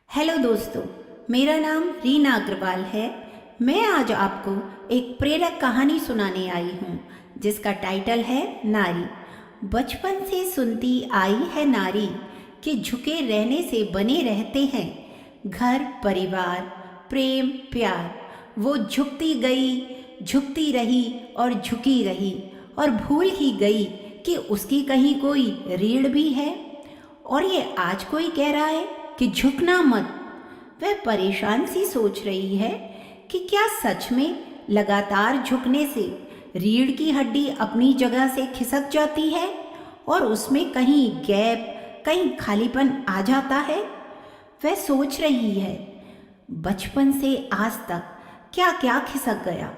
Hello दोस्तों, मेरा नाम रीना अग्रवाल है। मैं आज आपको एक प्रेरक कहानी सुनाने आई हूँ जिसका टाइटल है नारी। बचपन से सुनती आई है नारी कि झुके रहने से बने रहते हैं घर परिवार प्रेम प्यार। वो झुकती गई, झुकती रही और झुकी रही और भूल ही गई कि उसकी कहीं कोई रीढ़ भी है। और ये आज कोई कह रहा है कि झुकना मत। वह परेशान सी सोच रही है कि क्या सच में लगातार झुकने से रीढ़ की हड्डी अपनी जगह से खिसक जाती है और उसमें कहीं गैप, कहीं खालीपन आ जाता है। वह सोच रही है बचपन से आज तक क्या क्या खिसक गया,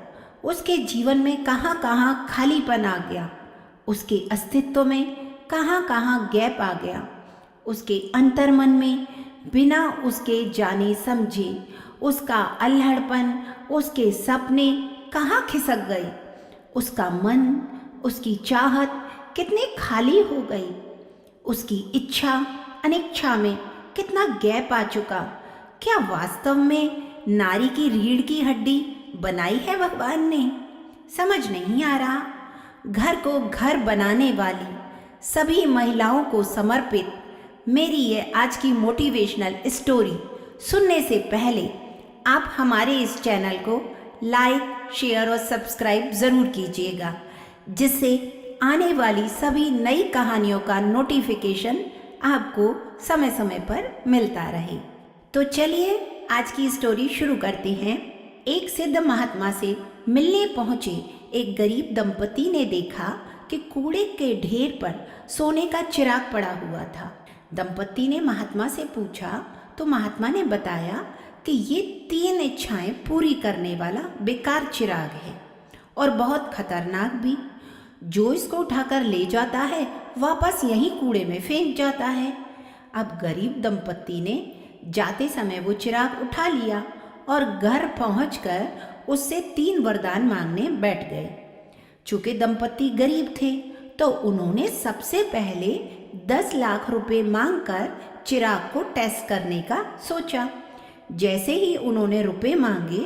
उसके जीवन में कहाँ कहाँ खालीपन आ गया, उसके अस्तित्व में कहाँ कहाँ गैप आ गया, उसके अंतर्मन में बिना उसके जाने समझे उसका अल्हड़पन, उसके सपने कहाँ खिसक गए, उसका मन, उसकी चाहत कितनी खाली हो गई, उसकी इच्छा अनिच्छा में कितना गैप आ चुका। क्या वास्तव में नारी की रीढ़ की हड्डी बनाई है भगवान ने? समझ नहीं आ रहा। घर को घर बनाने वाली सभी महिलाओं को समर्पित मेरी ये आज की मोटिवेशनल स्टोरी सुनने से पहले आप हमारे इस चैनल को लाइक, शेयर और सब्सक्राइब ज़रूर कीजिएगा, जिससे आने वाली सभी नई कहानियों का नोटिफिकेशन आपको समय समय पर मिलता रहे। तो चलिए आज की स्टोरी शुरू करते हैं। एक सिद्ध महात्मा से मिलने पहुँचे एक गरीब दंपति ने देखा कि कूड़े के ढेर पर सोने का चिराग पड़ा हुआ था। दंपति ने महात्मा से पूछा तो महात्मा ने बताया कि ये 3 इच्छाएं पूरी करने वाला बेकार चिराग है और बहुत खतरनाक भी। जो इसको उठाकर ले जाता है वापस यहीं कूड़े में फेंक जाता है। अब गरीब दंपति ने जाते समय वो चिराग उठा लिया और घर पहुंचकर उससे 3 वरदान मांगने बैठ गए। चूंकि दंपति गरीब थे तो उन्होंने सबसे पहले 10 लाख रुपए मांगकर चिराग को टेस्ट करने का सोचा। जैसे ही उन्होंने रुपए मांगे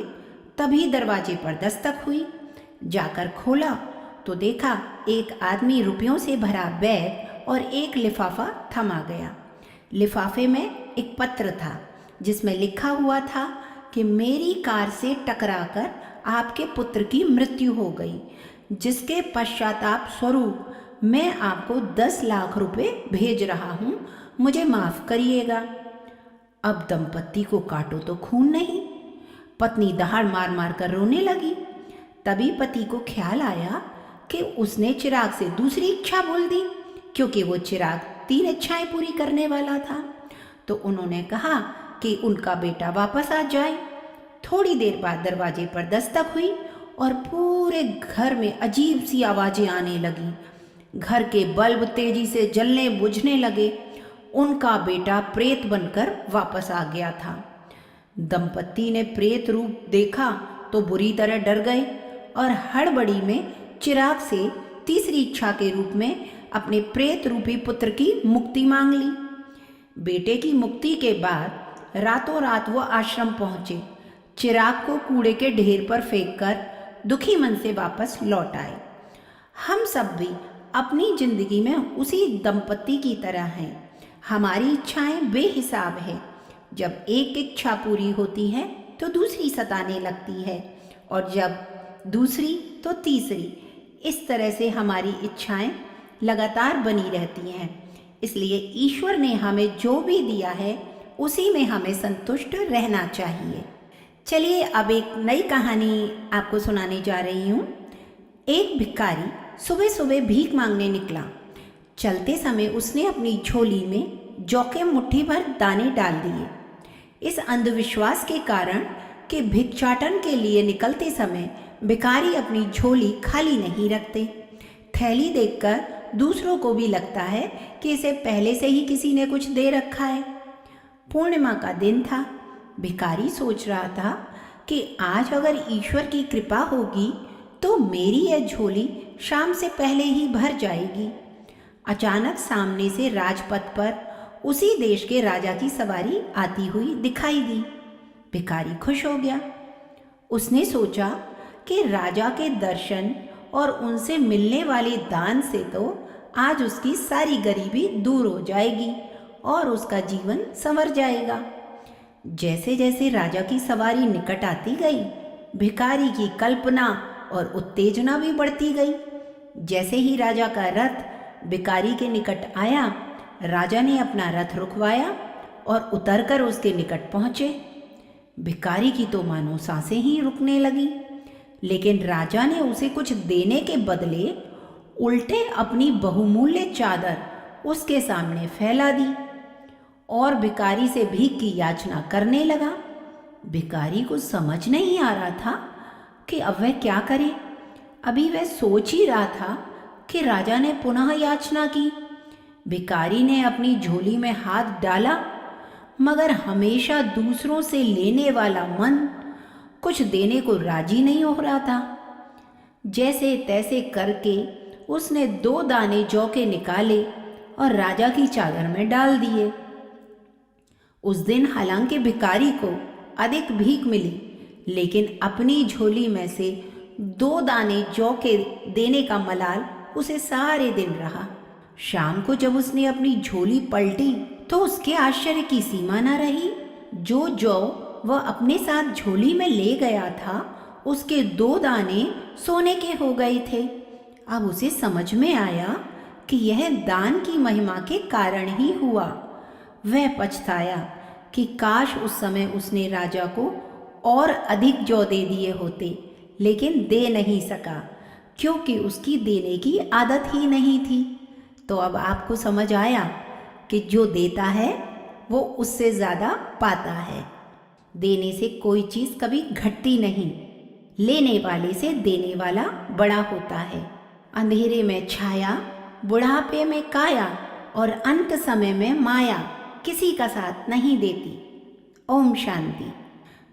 तभी दरवाजे पर दस्तक हुई। जाकर खोला तो देखा एक आदमी रुपयों से भरा बैग और एक लिफाफा थमा गया। लिफाफे में एक पत्र था जिसमें लिखा हुआ था कि मेरी कार से टकराकर आपके पुत्र की मृत्यु हो गई, जिसके पश्चाताप स्वरूप मैं आपको 10 लाख रुपए भेज रहा हूँ, मुझे माफ़ करिएगा। अब दंपति को काटो तो खून नहीं। पत्नी दहाड़ मार मार कर रोने लगी। तभी पति को ख्याल आया कि उसने चिराग से दूसरी इच्छा बोल दी, क्योंकि वो चिराग 3 इच्छाएं पूरी करने वाला था। तो उन्होंने कहा कि उनका बेटा वापस आ जाए। थोड़ी देर बाद दरवाजे पर दस्तक हुई और पूरे घर में अजीब सी आवाज़ें आने लगी। घर के बल्ब तेजी से जलने बुझने लगे। उनका बेटा प्रेत बनकर वापस आ गया था। दंपति ने प्रेत रूप देखा तो बुरी तरह डर गए और हड़बड़ी में चिराग से तीसरी इच्छा के रूप में अपने प्रेत रूपी पुत्र की मुक्ति मांग ली। बेटे की मुक्ति के बाद रातों रात वो आश्रम पहुंचे। चिराग को कूड़े के ढेर पर फेंककर दुखी मन से वापस लौट आए। हम सब भी अपनी जिंदगी में उसी दंपति की तरह हैं। हमारी इच्छाएं बेहिसाब है। जब एक इच्छा पूरी होती है तो दूसरी सताने लगती है और जब दूसरी तो तीसरी। इस तरह से हमारी इच्छाएं लगातार बनी रहती हैं। इसलिए ईश्वर ने हमें जो भी दिया है उसी में हमें संतुष्ट रहना चाहिए। चलिए अब एक नई कहानी आपको सुनाने जा रही हूँ। एक भिखारी सुबह सुबह भीख मांगने निकला। चलते समय उसने अपनी झोली में जौ के मुट्ठी भर दाने डाल दिए। इस अंधविश्वास के कारण कि भिक्षाटन के लिए निकलते समय भिखारी अपनी झोली खाली नहीं रखते। थैली देखकर दूसरों को भी लगता है कि इसे पहले से ही किसी ने कुछ दे रखा है। पूर्णिमा का दिन था। भिखारी सोच रहा था कि आज अगर ईश्वर की कृपा होगी तो मेरी यह झोली शाम से पहले ही भर जाएगी। अचानक सामने से राजपथ पर उसी देश के राजा की सवारी आती हुई दिखाई दी। भिखारी खुश हो गया। उसने सोचा कि राजा के दर्शन और उनसे मिलने वाले दान से तो आज उसकी सारी गरीबी दूर हो जाएगी और उसका जीवन संवर जाएगा। जैसे जैसे राजा की सवारी निकट आती गई, भिखारी की कल्पना और उत्तेजना भी बढ़ती गई। जैसे ही राजा का रथ भिखारी के निकट आया, राजा ने अपना रथ रुकवाया और उतरकर उसके निकट पहुंचे। भिखारी की तो मानो सांसें ही रुकने लगी, लेकिन राजा ने उसे कुछ देने के बदले उल्टे अपनी बहुमूल्य चादर उसके सामने फैला दी और भिखारी से भीख की याचना करने लगा। भिखारी को समझ नहीं आ रहा था कि अब वह क्या करे। अभी वह सोच ही रहा था कि राजा ने पुनः याचना की। भिखारी ने अपनी झोली में हाथ डाला, मगर हमेशा दूसरों से लेने वाला मन कुछ देने को राजी नहीं हो रहा था। जैसे तैसे करके उसने 2 दाने जौ के निकाले और राजा की चादर में डाल दिए। उस दिन हालांकि भिखारी को अधिक भीख मिली, लेकिन अपनी झोली में से 2 दाने जौ के देने का मलाल उसे सारे दिन रहा। शाम को जब उसने अपनी झोली पलटी तो उसके आश्चर्य की सीमा न रही। जो जौ वह अपने साथ झोली में ले गया था, उसके 2 दाने सोने के हो गए थे। अब उसे समझ में आया कि यह दान की महिमा के कारण ही हुआ। वह पछताया कि काश उस समय उसने राजा को और अधिक जौ दे दिए होते, लेकिन दे नहीं सका क्योंकि उसकी देने की आदत ही नहीं थी। तो अब आपको समझ आया कि जो देता है वो उससे ज़्यादा पाता है। देने से कोई चीज़ कभी घटती नहीं, लेने वाले से देने वाला बड़ा होता है। अंधेरे में छाया, बुढ़ापे में काया और अंत समय में माया किसी का साथ नहीं देती। ओम शांति।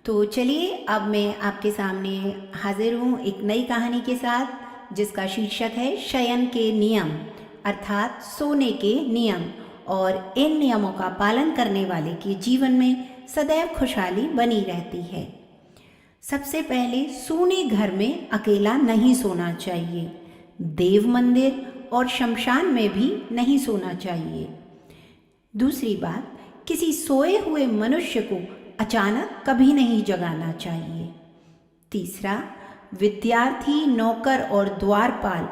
तो चलिए अब मैं आपके सामने हाजिर हूँ एक नई कहानी के साथ, जिसका शीर्षक है शयन के नियम, अर्थात सोने के नियम। और इन नियमों का पालन करने वाले के जीवन में सदैव खुशहाली बनी रहती है। सबसे पहले, सोने घर में अकेला नहीं सोना चाहिए। देव मंदिर और शमशान में भी नहीं सोना चाहिए। दूसरी बात, किसी सोए हुए मनुष्य को अचानक कभी नहीं जगाना चाहिए। तीसरा, विद्यार्थी, नौकर और द्वारपाल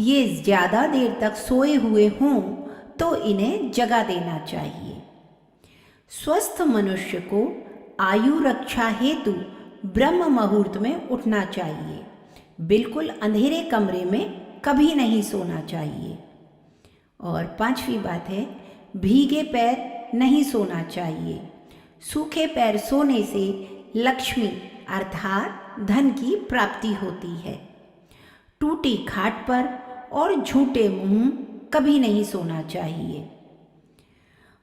ये ज़्यादा देर तक सोए हुए हों तो इन्हें जगा देना चाहिए। स्वस्थ मनुष्य को आयु रक्षा हेतु ब्रह्म मुहूर्त में उठना चाहिए। बिल्कुल अंधेरे कमरे में कभी नहीं सोना चाहिए। और 5वीं बात है, भीगे पैर नहीं सोना चाहिए। सूखे पैर सोने से लक्ष्मी अर्थात धन की प्राप्ति होती है। टूटी खाट पर और झूठे मुंह कभी नहीं सोना चाहिए।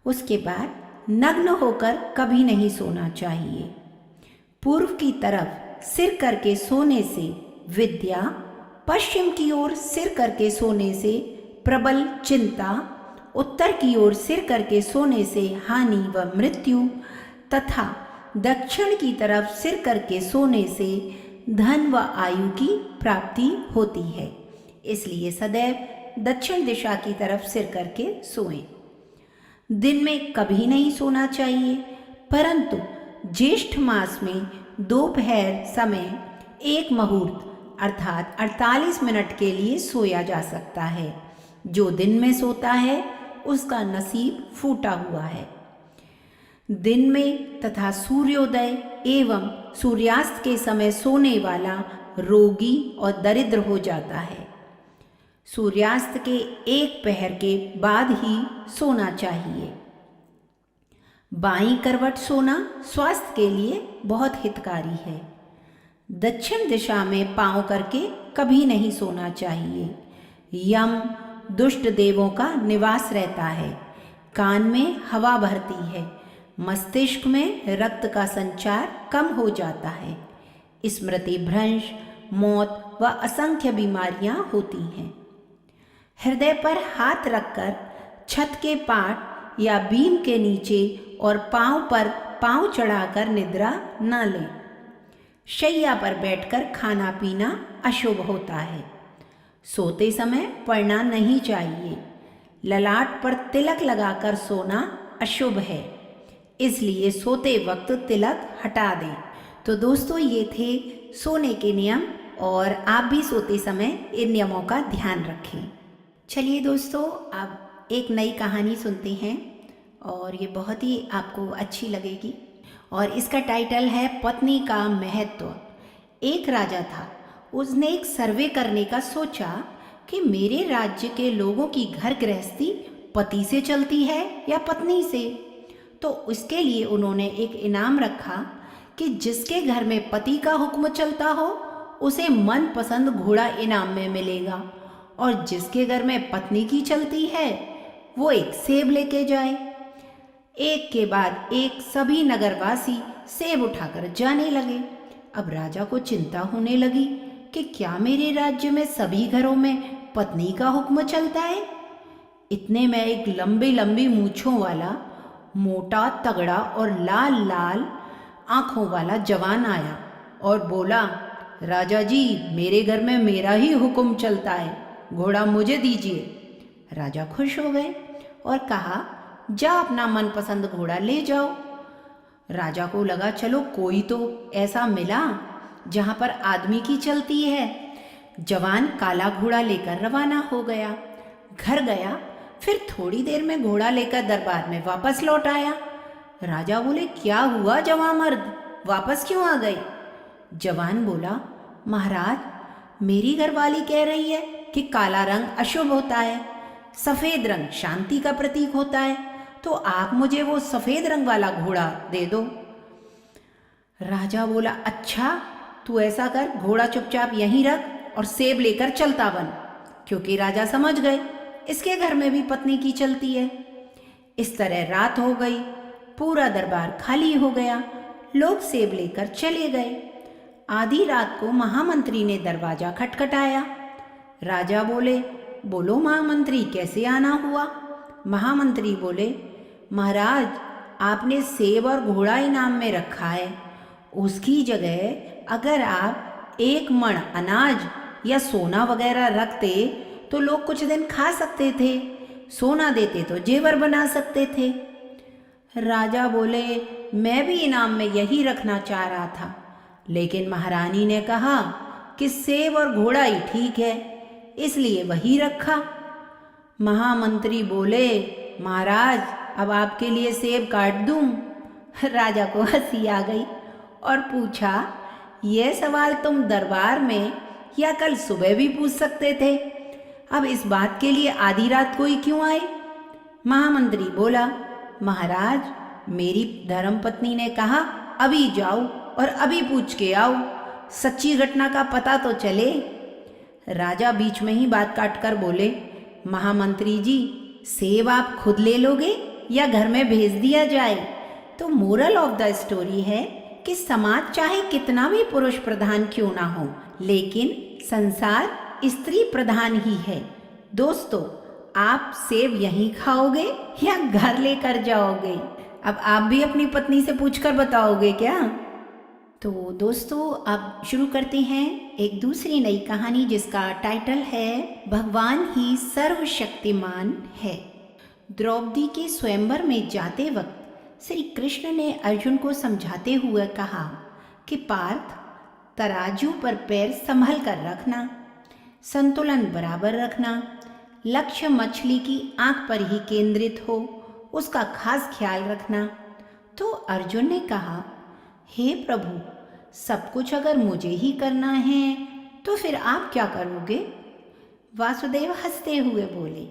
उसके बाद, नग्न होकर कभी नहीं सोना चाहिए। पूर्व की तरफ सिर करके सोने से विद्या, पश्चिम की ओर सिर करके सोने से प्रबल चिंता, उत्तर की ओर सिर करके सोने से हानि व मृत्यु तथा दक्षिण की तरफ सिर करके सोने से धन व आयु की प्राप्ति होती है। इसलिए सदैव दक्षिण दिशा की तरफ सिर करके सोएं। दिन में कभी नहीं सोना चाहिए, परंतु ज्येष्ठ मास में दोपहर समय एक मुहूर्त अर्थात 48 मिनट के लिए सोया जा सकता है। जो दिन में सोता है उसका नसीब फूटा हुआ है। दिन में तथा सूर्योदय एवं सूर्यास्त के समय सोने वाला रोगी और दरिद्र हो जाता है। सूर्यास्त के 1 पहर के बाद ही सोना चाहिए। बाईं करवट सोना स्वास्थ्य के लिए बहुत हितकारी है। दक्षिण दिशा में पांव करके कभी नहीं सोना चाहिए। यम दुष्ट देवों का निवास रहता है। कान में हवा भरती है। मस्तिष्क में रक्त का संचार कम हो जाता है। स्मृति भ्रंश, मौत व असंख्य बीमारियां होती हैं। हृदय पर हाथ रखकर छत के पाट या बीम के नीचे और पांव पर पांव चढ़ाकर निद्रा न लें। शैया पर बैठकर खाना पीना अशुभ होता है। सोते समय पढ़ना नहीं चाहिए। ललाट पर तिलक लगाकर सोना अशुभ है, इसलिए सोते वक्त तिलक हटा दें। तो दोस्तों, ये थे सोने के नियम, और आप भी सोते समय इन नियमों का ध्यान रखें। चलिए दोस्तों, अब एक नई कहानी सुनते हैं, और ये बहुत ही आपको अच्छी लगेगी। और इसका टाइटल है पत्नी का महत्व। एक राजा था, उसने एक सर्वे करने का सोचा कि मेरे राज्य के लोगों की घर गृहस्थी पति से चलती है या पत्नी से। तो उसके लिए उन्होंने एक इनाम रखा कि जिसके घर में पति का हुक्म चलता हो उसे मनपसंद घोड़ा इनाम में मिलेगा, और जिसके घर में पत्नी की चलती है वो एक सेब लेके जाए। एक के बाद एक सभी नगरवासी सेब उठाकर जाने लगे। अब राजा को चिंता होने लगी कि क्या मेरे राज्य में सभी घरों में पत्नी का हुक्म चलता है। इतने में एक लंबी लंबी मूंछों वाला, मोटा तगड़ा और लाल लाल आंखों वाला जवान आया और बोला, राजा जी, मेरे घर में मेरा ही हुक्म चलता है, घोड़ा मुझे दीजिए। राजा खुश हो गए और कहा, जा अपना मनपसंद घोड़ा ले जाओ। राजा को लगा चलो कोई तो ऐसा मिला जहाँ पर आदमी की चलती है। जवान काला घोड़ा लेकर रवाना हो गया। घर गया, फिर थोड़ी देर में घोड़ा लेकर दरबार में वापस लौट आया। राजा बोले, क्या हुआ जवान मर्द, वापस क्यों आ गए? जवान बोला, महाराज, मेरी घरवाली कह रही है कि काला रंग अशुभ होता है, सफ़ेद रंग शांति का प्रतीक होता है, तो आप मुझे वो सफ़ेद रंग वाला घोड़ा दे दो। राजा बोला, अच्छा, तू ऐसा कर, घोड़ा चुपचाप यहीं रख और सेब लेकर चलता बन। क्योंकि राजा समझ गए इसके घर में भी पत्नी की चलती है। इस तरह रात हो गई, पूरा दरबार खाली हो गया, लोग सेब लेकर चले गए। आधी रात को महामंत्री ने दरवाजा खटखटाया। राजा बोले, बोलो महामंत्री, कैसे आना हुआ? महामंत्री बोले, महाराज, आपने सेब और घोड़ा इनाम में रखा है, उसकी जगह अगर आप 1 मण अनाज या सोना वगैरह रखते तो लोग कुछ दिन खा सकते थे, सोना देते तो जेवर बना सकते थे। राजा बोले, मैं भी इनाम में यही रखना चाह रहा था, लेकिन महारानी ने कहा कि सेब और घोड़ा ही ठीक है, इसलिए वही रखा। महामंत्री बोले, महाराज, अब आपके लिए सेब काट दूं? राजा को हंसी आ गई और पूछा, यह सवाल तुम दरबार में या कल सुबह भी पूछ सकते थे, अब इस बात के लिए आधी रात को ही क्यों आए? महामंत्री बोला, महाराज, मेरी धर्मपत्नी ने कहा अभी जाओ और अभी पूछ के आओ, सच्ची घटना का पता तो चले। राजा बीच में ही बात काटकर बोले, महामंत्री जी, सेब आप खुद ले लोगे या घर में भेज दिया जाए? तो मोरल ऑफ द स्टोरी है कि समाज चाहे कितना भी पुरुष प्रधान क्यों ना हो, लेकिन संसार स्त्री प्रधान ही है। दोस्तों, आप सेब यहीं खाओगे या घर लेकर जाओगे? अब आप भी अपनी पत्नी से पूछकर बताओगे क्या? तो दोस्तों, अब शुरू करते हैं एक दूसरी नई कहानी जिसका टाइटल है भगवान ही सर्वशक्तिमान है। द्रौपदी के स्वयंवर में जाते वक्त श्री कृष्ण ने अर्जुन को समझाते हुए कहा कि पार्थ, तराजू पर पैर संभल कर रखना, संतुलन बराबर रखना, लक्ष्य मछली की आंख पर ही केंद्रित हो, उसका खास ख्याल रखना। तो अर्जुन ने कहा, हे प्रभु, सब कुछ अगर मुझे ही करना है तो फिर आप क्या करोगे? वासुदेव हंसते हुए बोले,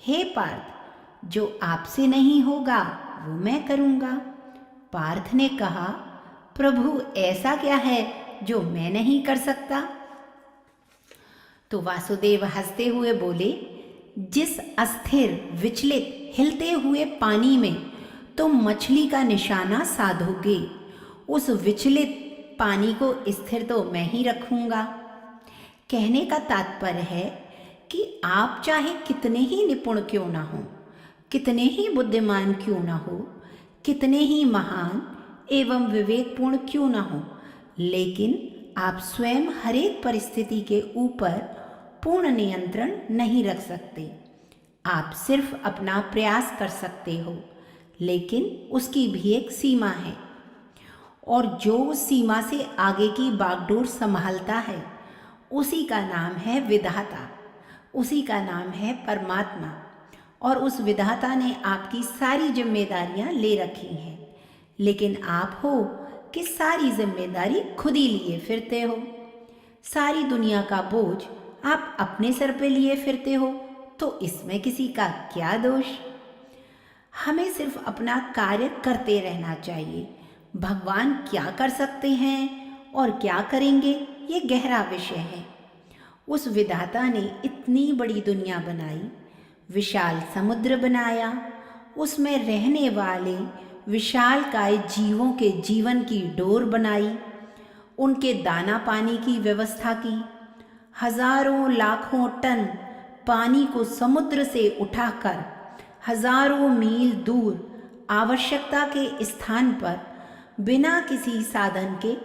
हे पार्थ, जो आपसे नहीं होगा वो मैं करूँगा। पार्थ ने कहा, प्रभु, ऐसा क्या है जो मैं नहीं कर सकता? तो वासुदेव हंसते हुए बोले, जिस अस्थिर, विचलित, हिलते हुए पानी में तुम मछली का निशाना साधोगे, उस विचलित पानी को स्थिर तो मैं ही रखूँगा। कहने का तात्पर्य है कि आप चाहे कितने ही निपुण क्यों ना हो, कितने ही बुद्धिमान क्यों न हो, कितने ही महान एवं विवेकपूर्ण क्यों न हो, लेकिन आप स्वयं हर एक परिस्थिति के ऊपर पूर्ण नियंत्रण नहीं रख सकते। आप सिर्फ अपना प्रयास कर सकते हो, लेकिन उसकी भी एक सीमा है। और जो उस सीमा से आगे की बागडोर संभालता है, उसी का नाम है विधाता, उसी का नाम है परमात्मा। और उस विधाता ने आपकी सारी जिम्मेदारियां ले रखी हैं, लेकिन आप हो कि सारी जिम्मेदारी खुद ही लिए फिरते हो। सारी दुनिया का बोझ आप अपने सर पे लिए फिरते हो, तो इसमें किसी का क्या दोष। हमें सिर्फ अपना कार्य करते रहना चाहिए। भगवान क्या कर सकते हैं और क्या करेंगे, ये गहरा विषय है। उस विधाता ने इतनी बड़ी दुनिया बनाई, विशाल समुद्र बनाया, उसमें रहने वाले विशालकाय जीवों के जीवन की डोर बनाई, उनके दाना पानी की व्यवस्था की, हजारों लाखों टन पानी को समुद्र से उठाकर हजारों मील दूर आवश्यकता के स्थान पर बिना किसी साधन के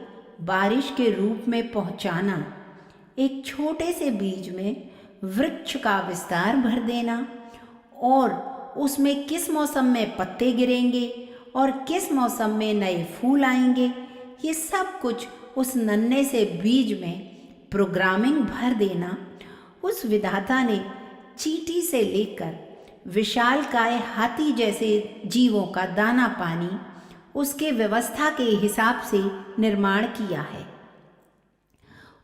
बारिश के रूप में पहुंचाना, एक छोटे से बीज में वृक्ष का विस्तार भर देना, और उसमें किस मौसम में पत्ते गिरेंगे और किस मौसम में नए फूल आएंगे, ये सब कुछ उस नन्हे से बीज में प्रोग्रामिंग भर देना। उस विधाता ने चींटी से लेकर विशालकाय हाथी जैसे जीवों का दाना पानी उसके व्यवस्था के हिसाब से निर्माण किया है।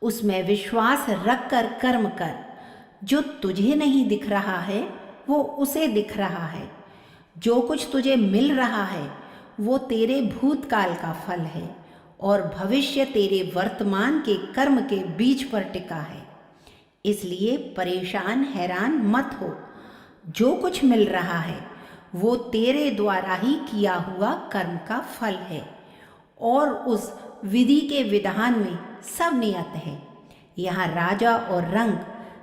उसमें विश्वास रख कर कर्म कर। जो तुझे नहीं दिख रहा है वो उसे दिख रहा है। जो कुछ तुझे मिल रहा है वो तेरे भूतकाल का फल है, और भविष्य तेरे वर्तमान के कर्म के बीज पर टिका है। इसलिए परेशान हैरान मत हो। जो कुछ मिल रहा है वो तेरे द्वारा ही किया हुआ कर्म का फल है, और उस विधि के विधान में सब नियत है। यहाँ राजा और रंग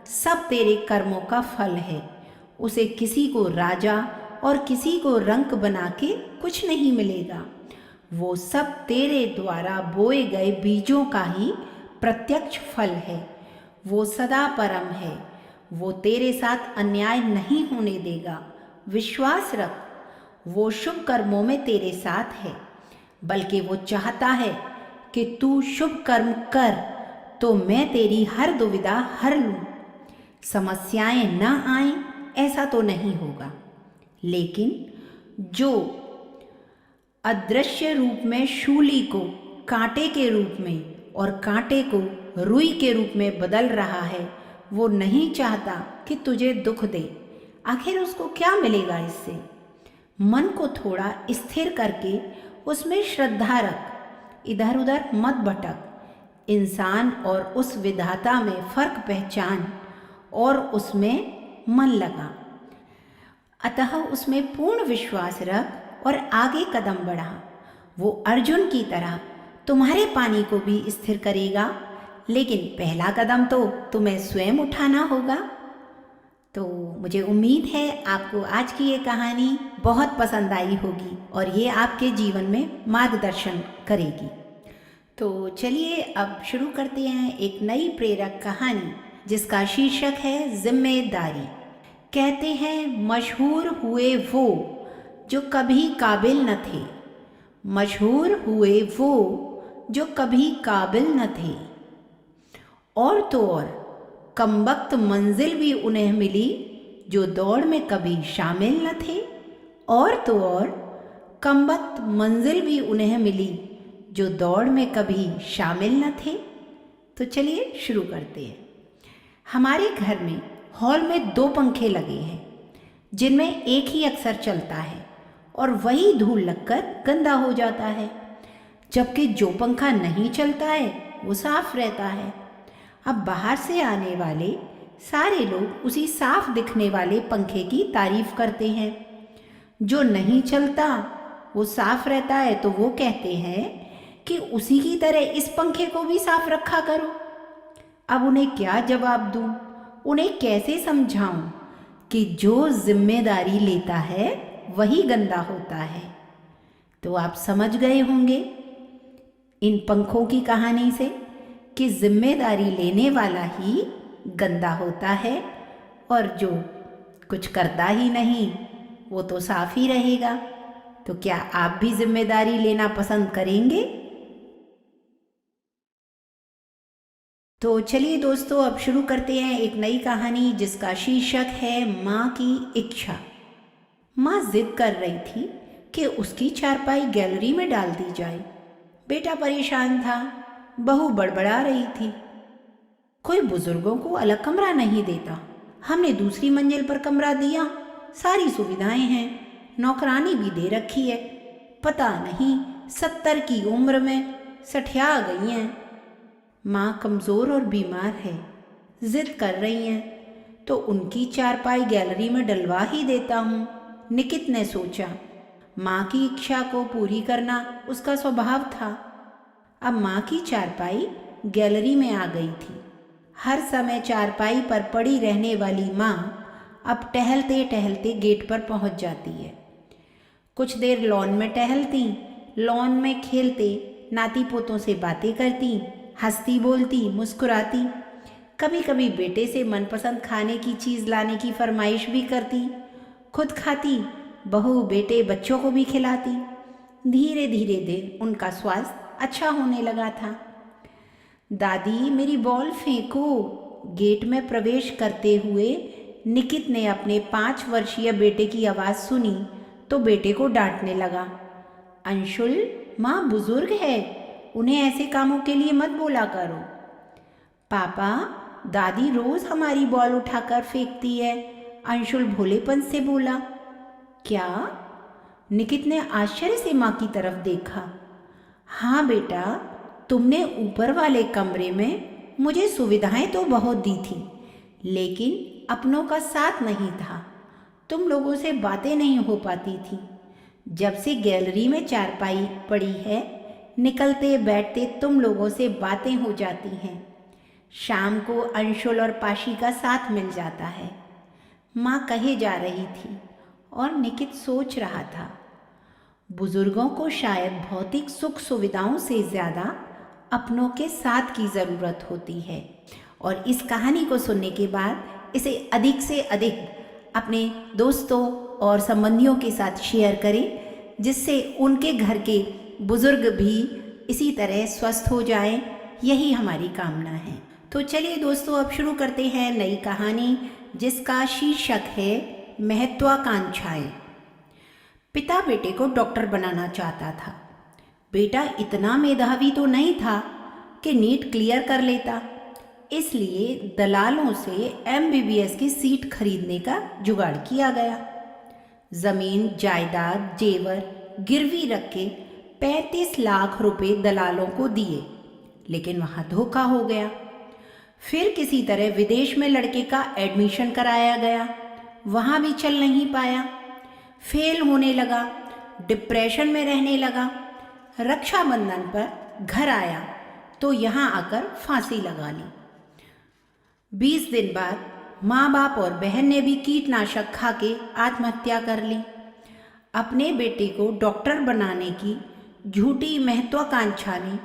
सब तेरे कर्मों का फल है। उसे किसी को राजा और किसी को रंग बना के कुछ नहीं मिलेगा। वो सब तेरे द्वारा बोए गए बीजों का ही प्रत्यक्ष फल है। वो सदा परम है। वो तेरे साथ अन्याय नहीं होने देगा। विश्वास रख, वो शुभ कर्मों में तेरे साथ है, बल्कि वो चाहता है कि तू शुभ कर्म कर, तो मैं तेरी हर दुविधा हर लूँ। समस्याएं न आएं ऐसा तो नहीं होगा, लेकिन जो अदृश्य रूप में शूली को कांटे के रूप में और कांटे को रुई के रूप में बदल रहा है, वो नहीं चाहता कि तुझे दुख दे। आखिर उसको क्या मिलेगा इससे? मन को थोड़ा स्थिर करके उसमें श्रद्धा रख, इधर उधर मत भटक। इंसान और उस विधाता में फर्क पहचान और उसमें मन लगा। अतः उसमें पूर्ण विश्वास रख और आगे कदम बढ़ा। वो अर्जुन की तरह तुम्हारे पानी को भी स्थिर करेगा, लेकिन पहला कदम तो तुम्हें स्वयं उठाना होगा। तो मुझे उम्मीद है आपको आज की ये कहानी बहुत पसंद आई होगी और ये आपके जीवन में मार्गदर्शन करेगी। तो चलिए अब शुरू करते हैं एक नई प्रेरक कहानी, जिसका शीर्षक है जिम्मेदारी। कहते हैं मशहूर हुए वो जो कभी काबिल न थे, मशहूर हुए वो जो कभी काबिल न थे, और तो और कमबख्त मंजिल भी उन्हें मिली जो दौड़ में कभी शामिल न थे, और तो और कमबख्त मंजिल भी उन्हें मिली जो दौड़ में कभी शामिल न थे। तो चलिए शुरू करते हैं। हमारे घर में हॉल में 2 पंखे लगे हैं, जिनमें एक ही अक्सर चलता है और वही धूल लगकर गंदा हो जाता है, जबकि जो पंखा नहीं चलता है वो साफ रहता है। अब बाहर से आने वाले सारे लोग उसी साफ दिखने वाले पंखे की तारीफ करते हैं। जो नहीं चलता वो साफ रहता है तो वो कहते हैं कि उसी की तरह इस पंखे को भी साफ रखा करो। अब उन्हें क्या जवाब दूं? उन्हें कैसे समझाऊं कि जो जिम्मेदारी लेता है वही गंदा होता है। तो आप समझ गए होंगे इन पंखों की कहानी से कि जिम्मेदारी लेने वाला ही गंदा होता है और जो कुछ करता ही नहीं वो तो साफ ही रहेगा। तो क्या आप भी जिम्मेदारी लेना पसंद करेंगे? तो चलिए दोस्तों, अब शुरू करते हैं एक नई कहानी जिसका शीर्षक है माँ की इच्छा। माँ जिद कर रही थी कि उसकी चारपाई गैलरी में डाल दी जाए। बेटा परेशान था, बहू बड़बड़ा रही थी, कोई बुजुर्गों को अलग कमरा नहीं देता, हमने दूसरी मंजिल पर कमरा दिया, सारी सुविधाएं हैं, नौकरानी भी दे रखी है, पता नहीं 70 की उम्र में सठिया गई हैं। माँ कमज़ोर और बीमार है, जिद कर रही हैं तो उनकी चारपाई गैलरी में डलवा ही देता हूँ। निकित ने सोचा। माँ की इच्छा को पूरी करना उसका स्वभाव था। अब माँ की चारपाई गैलरी में आ गई थी। हर समय चारपाई पर पड़ी रहने वाली माँ अब टहलते टहलते गेट पर पहुँच जाती है। कुछ देर लॉन में टहलती, लॉन में खेलते, नाती पोतों से बातें करती, हंसती बोलती, मुस्कुराती। कभी कभी बेटे से मनपसंद खाने की चीज़ लाने की फरमाइश भी करती, खुद खाती, बहू बेटे बच्चों को भी खिलाती। धीरे धीरे धीरे उनका स्वास्थ्य अच्छा होने लगा था। दादी मेरी बॉल फेंको, गेट में प्रवेश करते हुए निकित ने अपने 5 वर्षीय बेटे की आवाज़ सुनी तो बेटे को डांटने लगा। अंशुल, माँ बुजुर्ग है, उन्हें ऐसे कामों के लिए मत बोला करो। पापा, दादी रोज हमारी बॉल उठाकर फेंकती है, अंशुल भोलेपन से बोला। क्या? निकित ने आश्चर्य से माँ की तरफ देखा। हाँ बेटा, तुमने ऊपर वाले कमरे में मुझे सुविधाएं तो बहुत दी थी, लेकिन अपनों का साथ नहीं था। तुम लोगों से बातें नहीं हो पाती थी। जब से गैलरी में चारपाई पड़ी है, निकलते बैठते तुम लोगों से बातें हो जाती हैं। शाम को अंशुल और पाशी का साथ मिल जाता है। माँ कहे जा रही थी और निकित सोच रहा था, बुजुर्गों को शायद भौतिक सुख सुविधाओं से ज़्यादा अपनों के साथ की ज़रूरत होती है। और इस कहानी को सुनने के बाद इसे अधिक से अधिक अपने दोस्तों और संबंधियों के साथ शेयर करें, जिससे उनके घर के बुजुर्ग भी इसी तरह स्वस्थ हो जाएं। यही हमारी कामना है। तो चलिए दोस्तों, अब शुरू करते हैं नई कहानी जिसका शीर्षक है महत्वाकांक्षाएं। पिता बेटे को डॉक्टर बनाना चाहता था। बेटा इतना मेधावी तो नहीं था कि नीट क्लियर कर लेता, इसलिए दलालों से MBBS की सीट खरीदने का जुगाड़ किया गया। जमीन जायदाद जेवर गिरवी रख के 35 लाख रुपए दलालों को दिए, लेकिन वहाँ धोखा हो गया। फिर किसी तरह विदेश में लड़के का एडमिशन कराया गया, वहाँ भी चल नहीं पाया, फेल होने लगा, डिप्रेशन में रहने लगा। रक्षाबंधन पर घर आया तो यहाँ आकर फांसी लगा ली। 20 दिन बाद माँ बाप और बहन ने भी कीटनाशक खा के आत्महत्या कर ली। अपने बेटे को डॉक्टर बनाने की झूठी महत्वाकांक्षा ने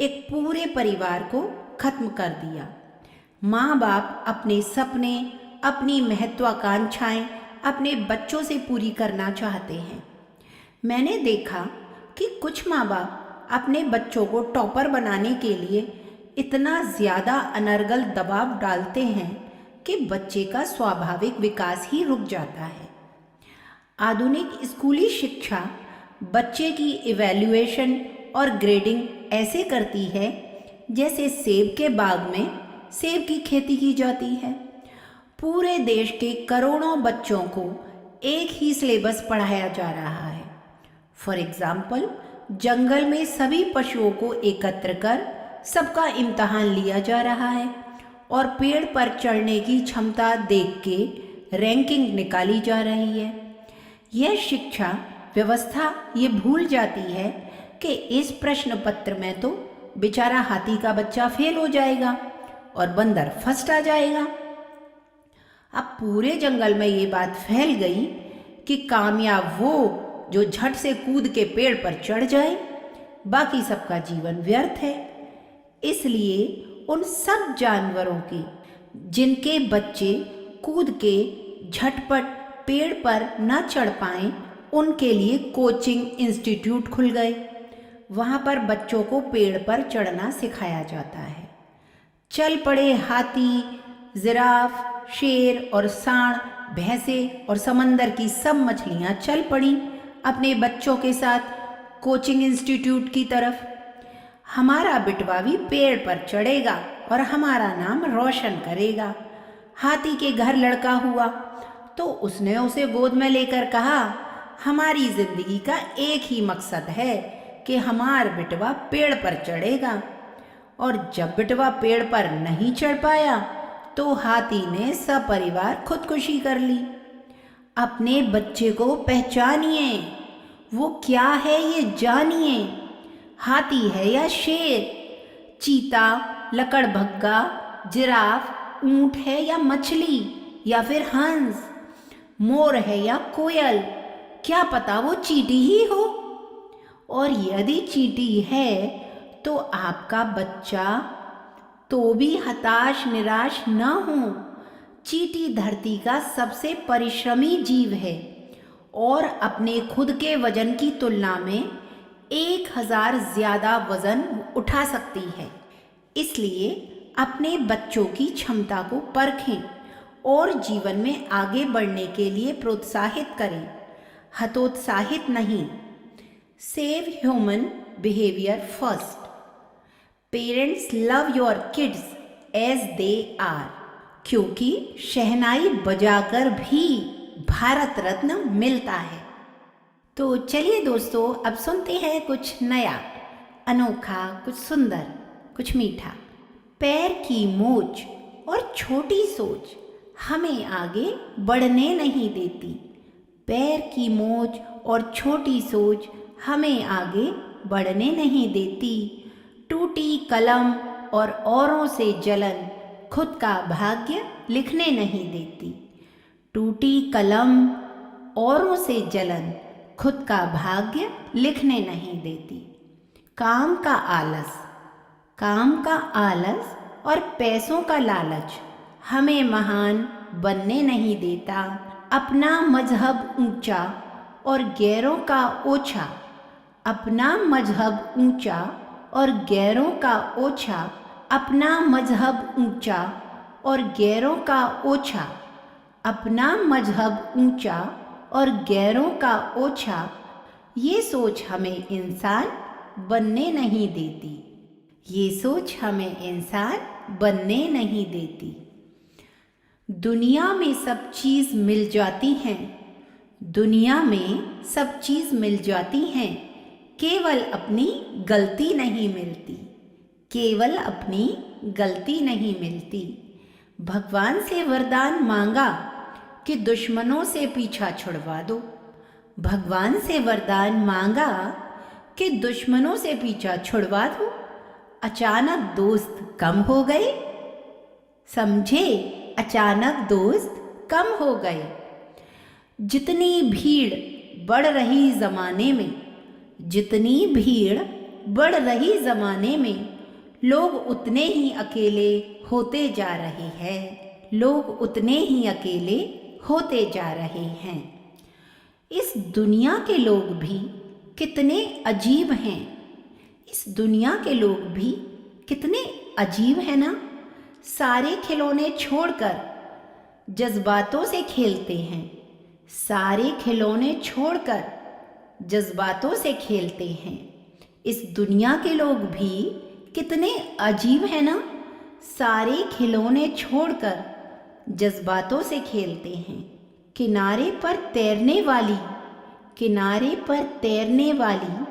एक पूरे परिवार को खत्म कर दिया। माँ बाप अपने सपने, अपनी महत्वाकांक्षाएं अपने बच्चों से पूरी करना चाहते हैं। मैंने देखा कि कुछ माँ बाप अपने बच्चों को टॉपर बनाने के लिए इतना ज़्यादा अनर्गल दबाव डालते हैं कि बच्चे का स्वाभाविक विकास ही रुक जाता है। आधुनिक स्कूली शिक्षा बच्चे की इवैल्यूएशन और ग्रेडिंग ऐसे करती है जैसे सेब के बाग में सेब की खेती की जाती है। पूरे देश के करोड़ों बच्चों को एक ही सिलेबस पढ़ाया जा रहा है। फॉर एग्जाम्पल, जंगल में सभी पशुओं को एकत्र कर सबका इम्तहान लिया जा रहा है और पेड़ पर चढ़ने की क्षमता देख के रैंकिंग निकाली जा रही है। यह शिक्षा व्यवस्था ये भूल जाती है कि इस प्रश्न पत्र में तो बेचारा हाथी का बच्चा फेल हो जाएगा और बंदर फर्स्ट आ जाएगा। अब पूरे जंगल में ये बात फैल गई कि कामयाब वो जो झट से कूद के पेड़ पर चढ़ जाए, बाकी सबका जीवन व्यर्थ है। इसलिए उन सब जानवरों के जिनके बच्चे कूद के झटपट पेड़ पर न चढ़ पाएं, उनके लिए कोचिंग इंस्टीट्यूट खुल गए। वहाँ पर बच्चों को पेड़ पर चढ़ना सिखाया जाता है। चल पड़े हाथी, जिराफ, शेर और सांड, भैंसे और समंदर की सब मछलियाँ चल पड़ी अपने बच्चों के साथ कोचिंग इंस्टीट्यूट की तरफ। हमारा बिटवा भी पेड़ पर चढ़ेगा और हमारा नाम रोशन करेगा। हाथी के घर लड़का हुआ तो उसने उसे गोद में लेकर कहा, हमारी जिंदगी का एक ही मकसद है कि हमार बिटवा पेड़ पर चढ़ेगा। और जब बिटवा पेड़ पर नहीं चढ़ पाया तो हाथी ने सपरिवार खुदकुशी कर ली। अपने बच्चे को पहचानिए, वो क्या है ये जानिए। हाथी है या शेर, चीता, लकड़बग्गा, जिराफ, ऊंट है या मछली या फिर हंस, मोर है या कोयल, क्या पता वो चींटी ही हो। और यदि चींटी है तो आपका बच्चा तो भी हताश निराश न हो। चींटी धरती का सबसे परिश्रमी जीव है और अपने खुद के वजन की तुलना में 1000 ज्यादा वजन उठा सकती है। इसलिए अपने बच्चों की क्षमता को परखें और जीवन में आगे बढ़ने के लिए प्रोत्साहित करें, हतोत्साहित नहीं। Save human behaviour first. Parents love your kids as they are. क्योंकि शहनाई बजाकर भी भारत रत्न मिलता है। तो चलिए दोस्तों, अब सुनते हैं कुछ नया, अनोखा, कुछ सुंदर, कुछ मीठा। पैर की मोच और छोटी सोच हमें आगे बढ़ने नहीं देती। पैर की मोच और छोटी सोच हमें आगे बढ़ने नहीं देती। टूटी कलम और औरों से जलन खुद का भाग्य लिखने नहीं देती। टूटी कलम, औरों से जलन खुद का भाग्य लिखने नहीं देती। काम का आलस और पैसों का लालच हमें महान बनने नहीं देता। अपना मजहब ऊंचा और गैरों का ओछा, अपना मजहब ऊंचा और गैरों का ओछा, अपना मजहब ऊंचा और गैरों का ओछा, अपना मजहब ऊंचा और गैरों का ओछा, ये सोच हमें इंसान बनने नहीं देती। ये सोच हमें इंसान बनने नहीं देती। दुनिया में सब चीज़ मिल जाती हैं, दुनिया में सब चीज़ मिल जाती हैं, केवल अपनी गलती नहीं मिलती, केवल अपनी गलती नहीं मिलती। भगवान से वरदान मांगा कि दुश्मनों से पीछा छुड़वा दो। भगवान से वरदान मांगा कि दुश्मनों से पीछा छुड़वा दो। अचानक दोस्त कम हो गए, समझे, अचानक दोस्त कम हो गए। जितनी भीड़ बढ़ रही ज़माने में, जितनी भीड़ बढ़ रही ज़माने में, लोग उतने ही अकेले होते जा रहे हैं। लोग उतने ही अकेले होते जा रहे हैं। इस दुनिया के लोग भी कितने अजीब हैं। इस दुनिया के लोग भी कितने अजीब हैं ना। सारे खिलौने छोड़कर जज्बातों से खेलते हैं। सारे खिलौने छोड़कर जज्बातों से खेलते हैं। इस दुनिया के लोग भी कितने अजीब हैं ना। सारे खिलौने छोड़कर जज्बातों से खेलते हैं। किनारे पर तैरने वाली, किनारे पर तैरने वाली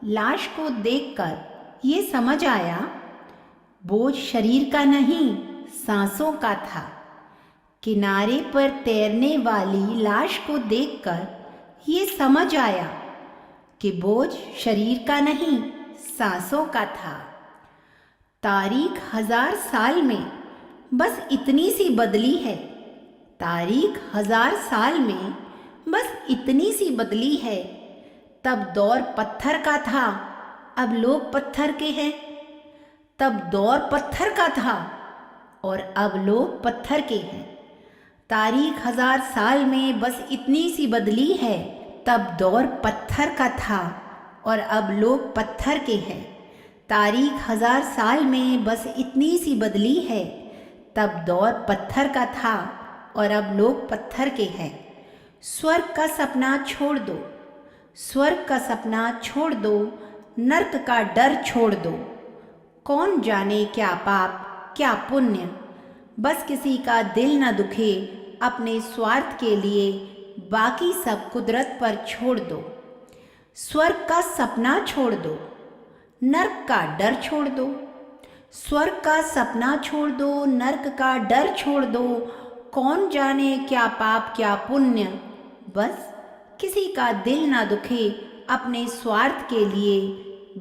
लाश को देखकर ये समझ आया, बोझ शरीर का नहीं सांसों का था। किनारे पर तैरने वाली लाश को देखकर ये समझ आया कि बोझ शरीर का नहीं सांसों का था। तारीख 1000 साल में बस इतनी सी बदली है। तारीख 1000 साल में बस इतनी सी बदली है। तब दौर पत्थर का था, अब लोग पत्थर के हैं। तब दौर पत्थर का था और अब लोग पत्थर के हैं। तारीख 1000 साल में बस इतनी सी बदली है। तब दौर पत्थर का था और अब लोग पत्थर के हैं। तारीख 1000 साल में बस इतनी सी बदली है। तब दौर पत्थर का था और अब लोग पत्थर के हैं। स्वर्ग का सपना छोड़ दो, स्वर्ग का सपना छोड़ दो, नर्क का डर छोड़ दो। कौन जाने क्या पाप क्या पुण्य, बस किसी का दिल न दुखे। अपने स्वार्थ के लिए बाकी सब कुदरत पर छोड़ दो। स्वर्ग का सपना छोड़ दो, नर्क का डर छोड़ दो। स्वर्ग का सपना छोड़ दो, नर्क का डर छोड़ दो। कौन जाने क्या पाप क्या पुण्य, बस किसी का दिल ना दुखे। अपने स्वार्थ के लिए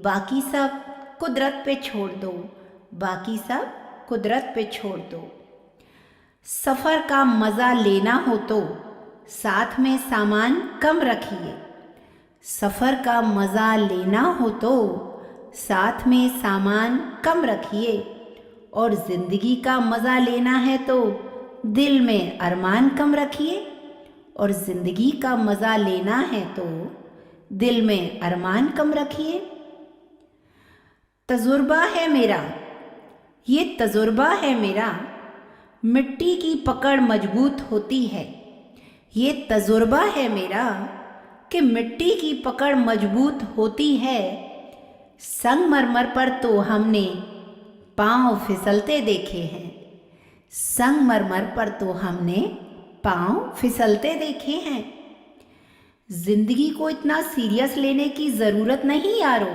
बाकी सब कुदरत पे छोड़ दो, बाकी सब कुदरत पे छोड़ दो। सफ़र का मज़ा लेना हो तो साथ में सामान कम रखिए। सफ़र का मज़ा लेना हो तो साथ में सामान कम रखिए। और ज़िंदगी का मज़ा लेना है तो दिल में अरमान कम रखिए। और ज़िंदगी का मज़ा लेना है तो दिल में अरमान कम रखिए। तजुर्बा है मेरा, ये तजुर्बा है मेरा, मिट्टी की पकड़ मजबूत होती है। ये तजुर्बा है मेरा कि मिट्टी की पकड़ मजबूत होती है। संगमरमर पर तो हमने पाँव फिसलते देखे हैं। संगमरमर पर तो हमने पाँव फिसलते देखे हैं। जिंदगी को इतना सीरियस लेने की ज़रूरत नहीं यारो।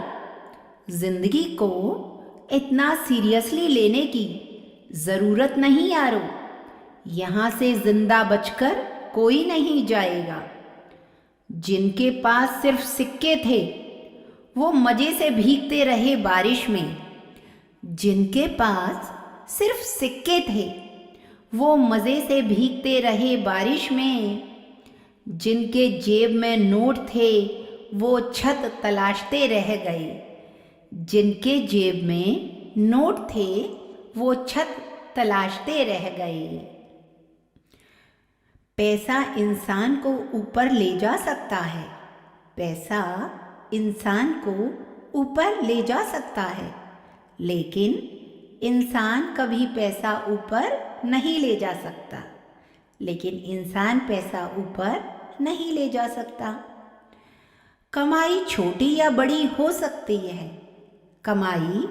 जिंदगी को इतना सीरियसली लेने की ज़रूरत नहीं यारो। यहाँ से जिंदा बचकर कोई नहीं जाएगा। जिनके पास सिर्फ सिक्के थे वो मज़े से भीगते रहे बारिश में। जिनके पास सिर्फ सिक्के थे वो मज़े से भीगते रहे बारिश में। जिनके जेब में नोट थे वो छत तलाशते रह गए। जिनके जेब में नोट थे वो छत तलाशते रह गए। पैसा इंसान को ऊपर ले जा सकता है। पैसा इंसान को ऊपर ले जा सकता है, लेकिन इंसान कभी पैसा ऊपर नहीं ले जा सकता। लेकिन इंसान पैसा ऊपर नहीं ले जा सकता। कमाई छोटी या बड़ी हो सकती है। कमाई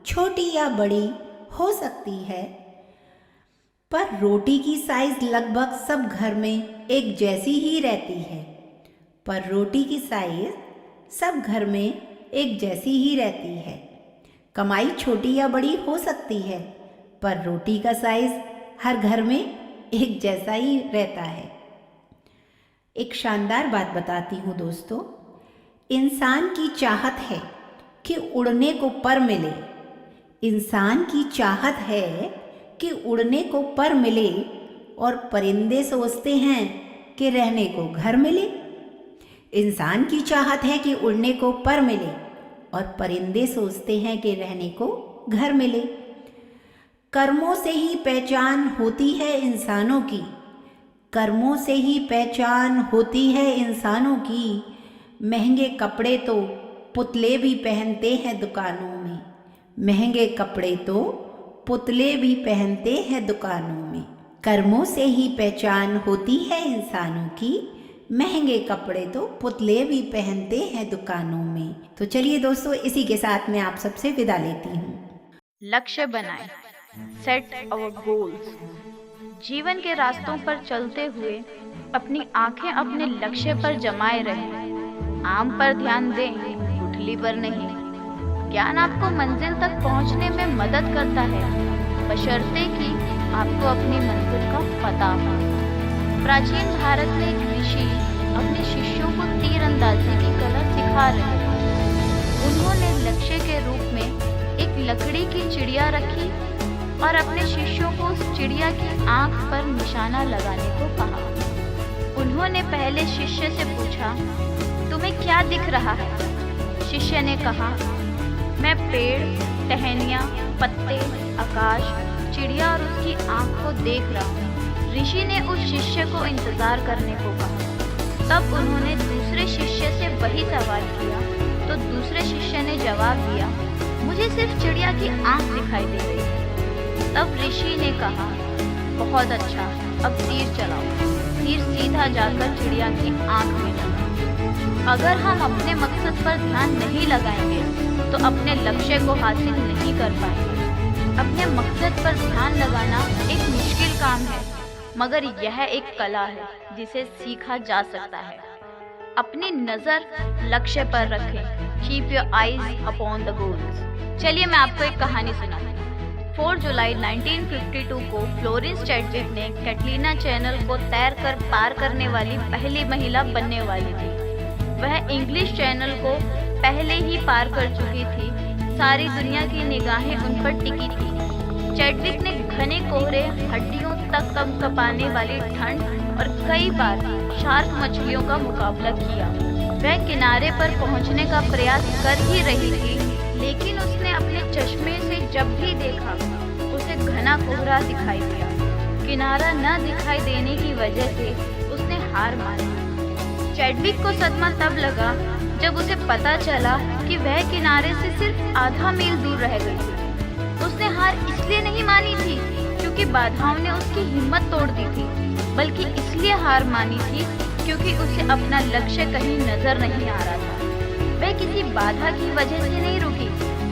छोटी या बड़ी हो सकती है, पर रोटी की साइज लगभग सब घर में एक जैसी ही रहती है। पर रोटी की साइज सब घर में एक जैसी ही रहती है। कमाई छोटी या बड़ी हो सकती है, पर रोटी का साइज हर घर में एक जैसा ही रहता है। एक शानदार बात बताती हूँ दोस्तों। इंसान की चाहत है कि उड़ने को पर मिले। इंसान की चाहत है कि उड़ने को पर मिले, और परिंदे सोचते हैं कि रहने को घर मिले। इंसान की चाहत है कि उड़ने को पर मिले, और परिंदे सोचते हैं कि रहने को घर मिले। कर्मों से ही पहचान होती है इंसानों की। कर्मों से ही पहचान होती है इंसानों की। महंगे कपड़े तो पुतले भी पहनते हैं दुकानों में। महंगे कपड़े तो पुतले भी पहनते हैं दुकानों में। कर्मों से ही पहचान होती है इंसानों की। महंगे कपड़े तो पुतले भी पहनते हैं दुकानों में। तो चलिए दोस्तों, इसी के साथ मैं आप सबसे विदा लेती हूँ। लक्ष्य बनाएं, सेट आवर गोल्स। जीवन के रास्तों पर चलते हुए अपनी आंखें अपने लक्ष्य पर जमाए रहें। आम पर ध्यान दें, गुठली पर नहीं। ज्ञान आपको मंजिल तक पहुंचने में मदद करता है, बशर्ते कि आपको अपनी मंजिल का पता हो। प्राचीन भारत में एक ऋषि अपने शिष्यों को तीरंदाजी की कला सिखा रहे थे। उन्होंने लक्ष्य के रूप में एक लकड़ी की चिड़िया रखी और अपने शिष्यों को उस चिड़िया की आंख पर निशाना लगाने को कहा। उन्होंने पहले शिष्य से पूछा, तुम्हें क्या दिख रहा है? शिष्य ने कहा, मैं पेड़, टहनियाँ, पत्ते, आकाश, चिड़िया और उसकी आंख को देख रहा हूँ। ऋषि ने उस शिष्य को इंतजार करने को कहा। तब उन्होंने दूसरे शिष्य से वही सवाल किया तो दूसरे शिष्य ने जवाब दिया, मुझे सिर्फ चिड़िया की आंख दिखाई दे रही है। तब ऋषि ने कहा, बहुत अच्छा, अब तीर चलाओ। तीर सीधा जाकर चिड़िया की आंख में लगा। अगर हम अपने मकसद पर ध्यान नहीं लगाएंगे तो अपने लक्ष्य को हासिल नहीं कर पाएंगे। अपने मकसद पर ध्यान लगाना एक मुश्किल काम है, मगर यह एक कला है जिसे सीखा जा सकता है। अपनी नजर लक्ष्य पर रखें। Keep your eyes upon the goals. चलिए मैं आपको एक कहानी सुनाती हूँ। 4 जुलाई 1952 को फ्लोरेंस चैडविक ने कैटलीना चैनल को तैरकर पार करने वाली पहली महिला बनने वाली थी। वह इंग्लिश चैनल को पहले ही पार कर चुकी थी। सारी दुनिया की निगाहें उन पर टिकी थी। चैडविक ने घने कोहरे, हड्डियों तक कंपकपाने वाली ठंड और कई बार शार्क मछलियों का मुकाबला किया। वह किनारे पर पहुंचने का प्रयास कर ही रही थी, लेकिन उसने अपने चश्मे से जब भी देखा उसे घना कोहरा दिखाई दिया। किनारा न दिखाई देने की वजह से उसने हार मानी। चैडविक को सदमा तब लगा जब उसे पता चला कि वह किनारे से सिर्फ आधा मील दूर रह गई थी। उसने हार इसलिए नहीं मानी थी क्योंकि बाधाओं ने उसकी हिम्मत तोड़ दी थी, बल्कि इसलिए हार मानी थी क्योंकि उसे अपना लक्ष्य कहीं नजर नहीं आ रहा था। वह किसी बाधा की वजह से नहीं रुकी।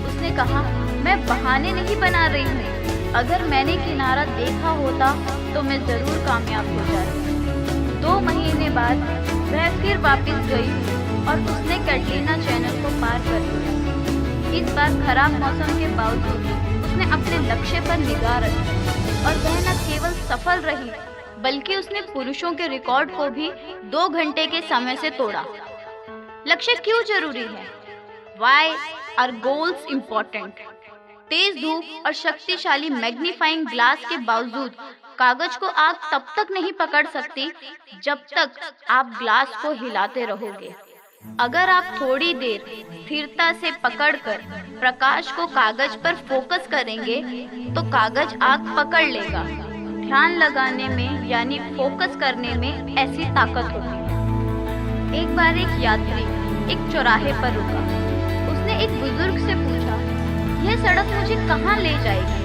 उसने कहा, मैं बहाने नहीं बना रही हूँ। अगर मैंने किनारा देखा होता तो मैं जरूर कामयाब हो जाती। 2 महीने बाद वह फिर वापस गई और उसने कैटलीना चैनल को पार कर लिया। इस बार खराब मौसम के बावजूद उसने अपने लक्ष्य पर निगाह रखी और वह न केवल सफल रही बल्कि उसने पुरुषों के रिकॉर्ड को भी 2 घंटे के समय से तोड़ा। लक्ष्य क्यों जरूरी है? Why are goals important? तेज धूप और शक्तिशाली मैग्नीफाइंग ग्लास के बावजूद कागज को आग तब तक नहीं पकड़ सकती जब तक आप ग्लास को हिलाते रहोगे। अगर आप थोड़ी देर स्थिरता से पकड़कर प्रकाश को कागज पर फोकस करेंगे तो कागज आग पकड़ लेगा। ध्यान लगाने में यानी फोकस करने में ऐसी ताकत होती है। एक बार एक यात्री एक चौराहे पर रुका। उसने एक बुजुर्ग से पूछा, यह सड़क मुझे कहाँ ले जाएगी?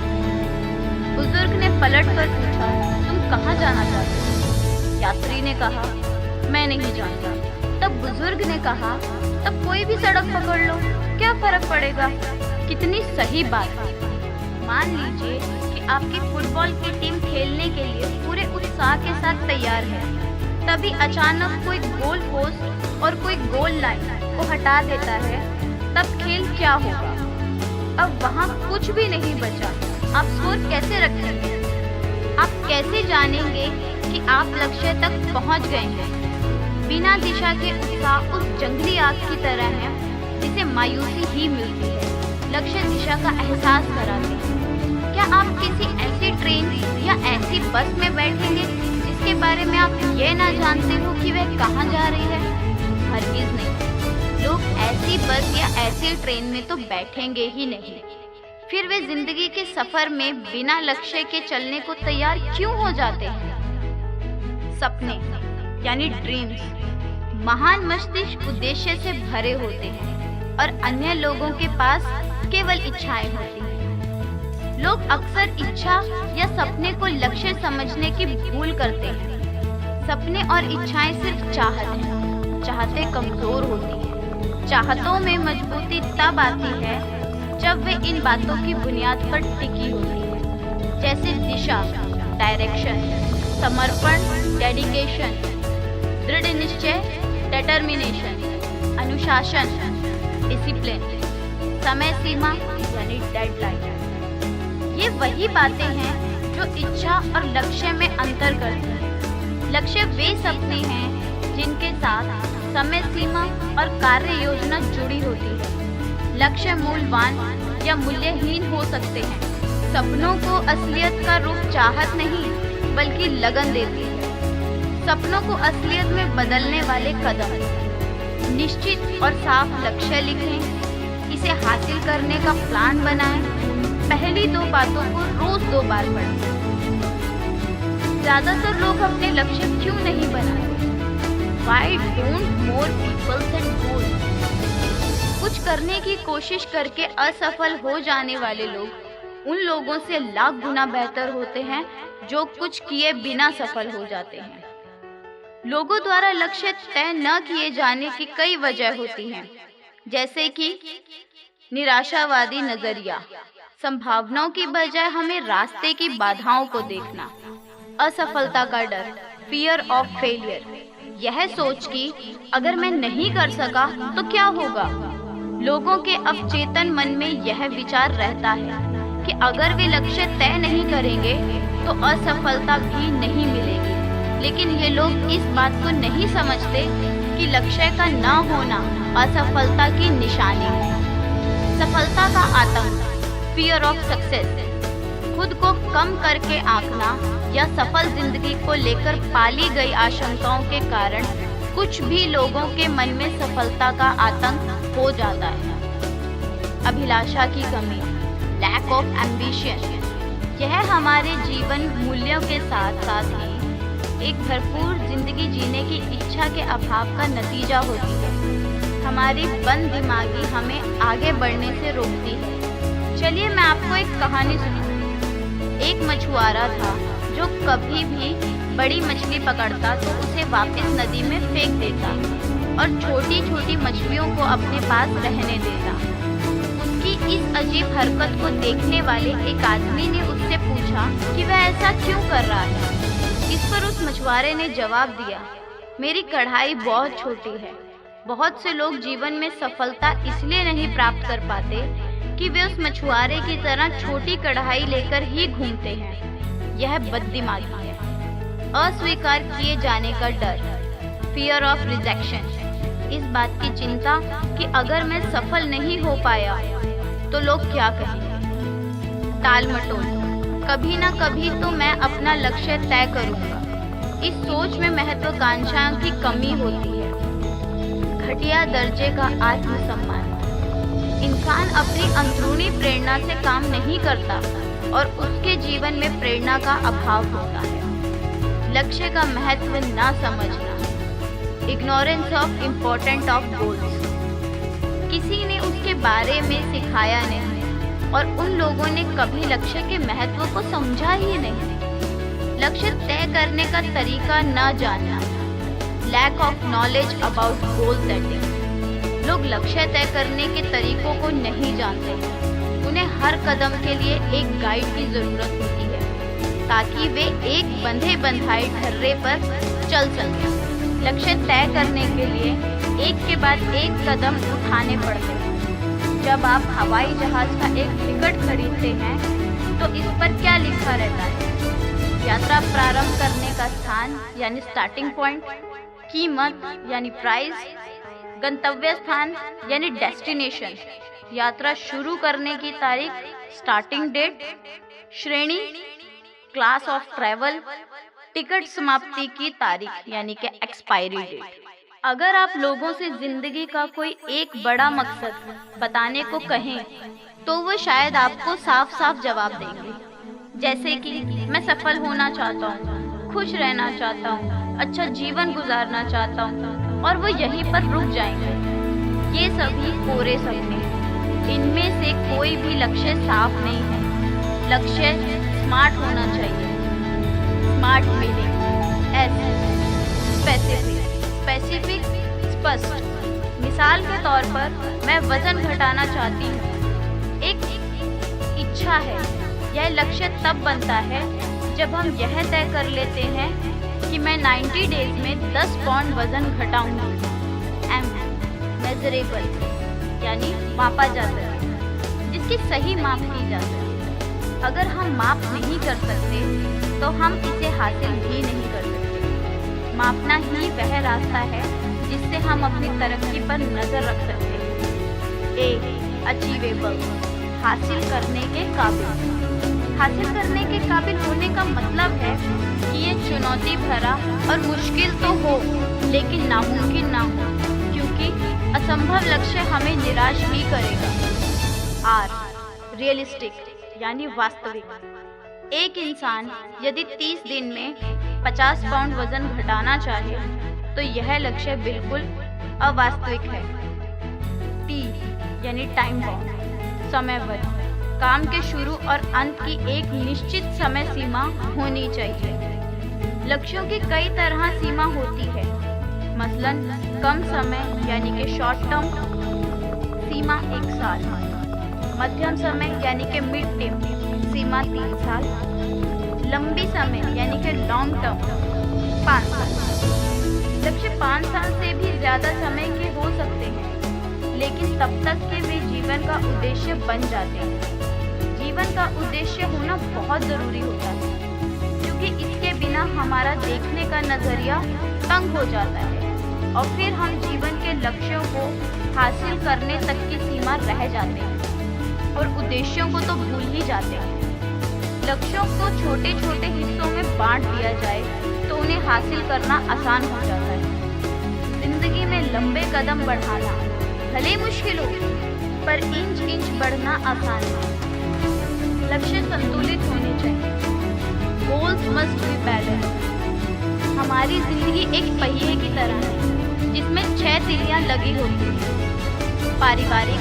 बुजुर्ग ने पलट कर पूछा, तुम कहाँ जाना चाहते हो? यात्री ने कहा, मैं नहीं जानता। तब बुजुर्ग ने कहा, तब कोई भी सड़क पकड़ लो, क्या फर्क पड़ेगा? कितनी सही बात है। मान लीजिए कि आपकी फुटबॉल की टीम खेलने के लिए पूरे उत्साह के साथ तैयार है। तभी अचानक कोई गोल पोस्ट और कोई गोल लाइन को हटा देता है, तब खेल क्या होगा? अब वहाँ कुछ भी नहीं बचा। आप स्कोर कैसे रखेंगे? आप कैसे जानेंगे कि आप लक्ष्य तक पहुँच गए हैं? बिना दिशा के उत्साह उस जंगली आग की तरह है जिसे मायूसी ही मिलती है। लक्ष्य दिशा का एहसास कराते हैं। क्या आप किसी ऐसी ट्रेन या ऐसी बस में बैठेंगे जिसके बारे में आप ये ना जानते हो कि वह कहाँ जा रही है? हरगिज नहीं। लोग ऐसी बस या ऐसी ट्रेन में तो बैठेंगे ही नहीं। फिर वे जिंदगी के सफर में बिना लक्ष्य के चलने को तैयार क्यों हो जाते हैं? सपने यानी ड्रीम्स महान मस्तिष्क उद्देश्य से भरे होते हैं और अन्य लोगों के पास केवल इच्छाएं होती हैं। लोग अक्सर इच्छा या सपने को लक्ष्य समझने की भूल करते हैं। सपने और इच्छाएं सिर्फ चाहत हैं। चाहतें कमजोर होती हैं। चाहतों में मजबूती तब आती है जब वे इन बातों की बुनियाद पर टिकी होती है, जैसे दिशा, डायरेक्शन, समर्पण, डेडिकेशन, दृढ़ निश्चय, डिटर्मिनेशन, अनुशासन, डिसिप्लिन, समय सीमा यानी डेडलाइन। ये वही बातें हैं जो इच्छा और लक्ष्य में अंतर करती हैं। लक्ष्य वे सपने हैं जिनके साथ समय सीमा और कार्य योजना जुड़ी होती है। लक्ष्य मूल्यवान या मूल्यहीन हो सकते हैं, सपनों को असलियत का रूप चाहत नहीं बल्कि लगन देती है। सपनों को असलियत में बदलने वाले कदम, निश्चित और साफ लक्ष्य लिखें, इसे हासिल करने का प्लान बनाएं, पहली 2 बातों को रोज 2 बार पढ़ें। ज्यादातर लोग अपने लक्ष्य क्यों नहीं बनाते? Why don't more people set goals? कुछ करने की कोशिश करके असफल हो जाने वाले लोग उन लोगों से लाख गुना बेहतर होते हैं जो कुछ किए बिना सफल हो जाते हैं। लोगों द्वारा लक्ष्य तय न किए जाने की कई वजह होती हैं, जैसे कि निराशावादी नजरिया, संभावनाओं की बजाय हमें रास्ते की बाधाओं को देखना, असफलता का डर, फियर ऑफ फेलियर, यह सोच कि अगर मैं नहीं कर सका तो क्या होगा। लोगों के अवचेतन मन में यह विचार रहता है कि अगर वे लक्ष्य तय नहीं करेंगे तो असफलता भी नहीं मिलेगी। लेकिन ये लोग इस बात को नहीं समझते कि लक्ष्य का न होना असफलता की निशानी है। सफलता का आतंक, फियर ऑफ सक्सेस, खुद को कम करके आंकना या सफल जिंदगी को लेकर पाली गई आशंकाओं के कारण कुछ भी लोगों के मन में सफलता का आतंक हो जाता है। अभिलाषा की कमी, लैक ऑफ एम्बिशन, यह हमारे जीवन मूल्यों के साथ साथ ही एक भरपूर जिंदगी जीने की इच्छा के अभाव का नतीजा होती है। हमारी बंद दिमागी हमें आगे बढ़ने से रोकती है। चलिए मैं आपको एक कहानी सुनाऊं। एक मछुआरा था जो कभी भी बड़ी मछली पकड़ता तो उसे वापस नदी में फेंक देता और छोटी छोटी मछलियों को अपने पास रहने देता। उसकी इस अजीब हरकत को देखने वाले एक आदमी ने उससे पूछा कि वह ऐसा क्यों कर रहा है। इस पर उस मछुआरे ने जवाब दिया, मेरी कढ़ाई बहुत छोटी है। बहुत से लोग जीवन में सफलता इसलिए नहीं प्राप्त कर पाते कि वे उस मछुआरे की तरह छोटी कढ़ाई लेकर ही घूमते हैं। यह बददिमागी है। अस्वीकार किए जाने का डर, फियर ऑफ रिजेक्शन, इस बात की चिंता कि अगर मैं सफल नहीं हो पाया तो लोग क्या कहेंगे। टाल मटोल, कभी ना कभी तो मैं अपना लक्ष्य तय करूंगा। इस सोच में महत्वाकांक्षा की कमी होती है। घटिया दर्जे का आत्मसम्मान, इंसान अपनी अंदरूनी प्रेरणा से काम नहीं करता और उसके जीवन में प्रेरणा का अभाव होता है। लक्ष्य का महत्व न समझना, ignorance of important of goals, किसी ने उसके बारे में सिखाया नहीं और उन लोगों ने कभी लक्ष्य के महत्व को समझा ही नहीं। लक्ष्य तय करने का तरीका न जानना, lack of knowledge about goal setting, लोग लक्ष्य तय करने के तरीकों को नहीं जानते। उन्हें हर कदम के लिए एक गाइड की जरूरत होती है ताकि वे एक बंधे बंधाए ढर्रे पर चल सकें। लक्ष्य तय करने के लिए एक के बाद एक कदम उठाने पड़ते हैं। जब आप हवाई जहाज का एक टिकट खरीदते हैं तो इस पर क्या लिखा रहता है? यात्रा प्रारंभ करने का स्थान यानी स्टार्टिंग पॉइंट, कीमत यानी प्राइस, गंतव्य स्थान यानी डेस्टिनेशन, यात्रा शुरू करने की तारीख स्टार्टिंग डेट, श्रेणी क्लास ऑफ ट्रैवल, टिकट समाप्ति की तारीख यानी कि एक्सपायरी डेट। अगर आप लोगों से जिंदगी का कोई एक बड़ा मकसद बताने को कहें तो वो शायद आपको साफ साफ जवाब देंगे, जैसे कि मैं सफल होना चाहता हूँ, खुश रहना चाहता हूँ, अच्छा जीवन गुजारना चाहता हूँ, और वो यहीं पर रुक जाएंगे। ये सभी कोरे सपने, इनमें से कोई भी लक्ष्य साफ नहीं है। लक्ष्य स्मार्ट होना चाहिए। Smart meaning S, specific, specific स्पष्ट। मिसाल के तौर पर मैं वजन घटाना चाहती हूँ, एक इच्छा है। यह लक्ष्य तब बनता है जब हम यह तय कर लेते हैं कि मैं 90 डेज में 10 पाउंड वजन घटाऊंगी। एम, मेजरेबल यानी मापा जा सके, जिसकी सही माप की जा सके। अगर हम माप नहीं कर सकते तो हम इसे हासिल भी नहीं कर सकते। मापना ही वह रास्ता है जिससे हम अपनी तरक्की पर नजर रख सकते हैं। ए, अचीवेबल, हासिल करने के काबिल। हासिल करने के काबिल होने का मतलब है कि ये चुनौती भरा और मुश्किल तो हो, लेकिन नामुमकिन ना हो, क्योंकि असंभव लक्ष्य हमें निराश ही करेगा। आर रियलिस्टिक यानी वास्तविक। एक इंसान यदि 30 दिन में 50 पाउंड वजन घटाना चाहे तो यह लक्ष्य बिल्कुल अवास्तविक है। टी यानी टाइम बाउंड, समयबद्ध। काम के शुरू और अंत की एक निश्चित समय सीमा होनी चाहिए। लक्ष्यों की कई तरह सीमा होती है, मसलन कम समय यानी कि शॉर्ट टर्म सीमा 1 साल, मध्यम समय यानी कि मिड टर्म सीमा 3 साल, लंबी समय यानी कि लॉन्ग टर्म 5 साल। लक्ष्य 5 साल से भी ज्यादा समय के हो सकते हैं, लेकिन तब तक के वे जीवन का उद्देश्य बन जाते हैं। जीवन का उद्देश्य होना बहुत जरूरी होता है, क्योंकि इसके बिना हमारा देखने का नजरिया तंग हो जाता है और फिर हम जीवन के लक्ष्यों को हासिल करने तक की सीमा रह जाते हैं और उद्देश्यों को तो भूल ही जाते हैं। लक्ष्यों को छोटे छोटे हिस्सों में बांट दिया जाए तो उन्हें हासिल करना आसान हो जाता है। जिंदगी में लंबे कदम बढ़ाना भले मुश्किल हो, पर इंच इंच बढ़ना आसान है। लक्ष्य संतुलित होने चाहिए। Goals must be balance. हमारी जिंदगी एक पहिए की तरह है जिसमें 6 तिल्लियां लगी होती हैं। पारिवारिक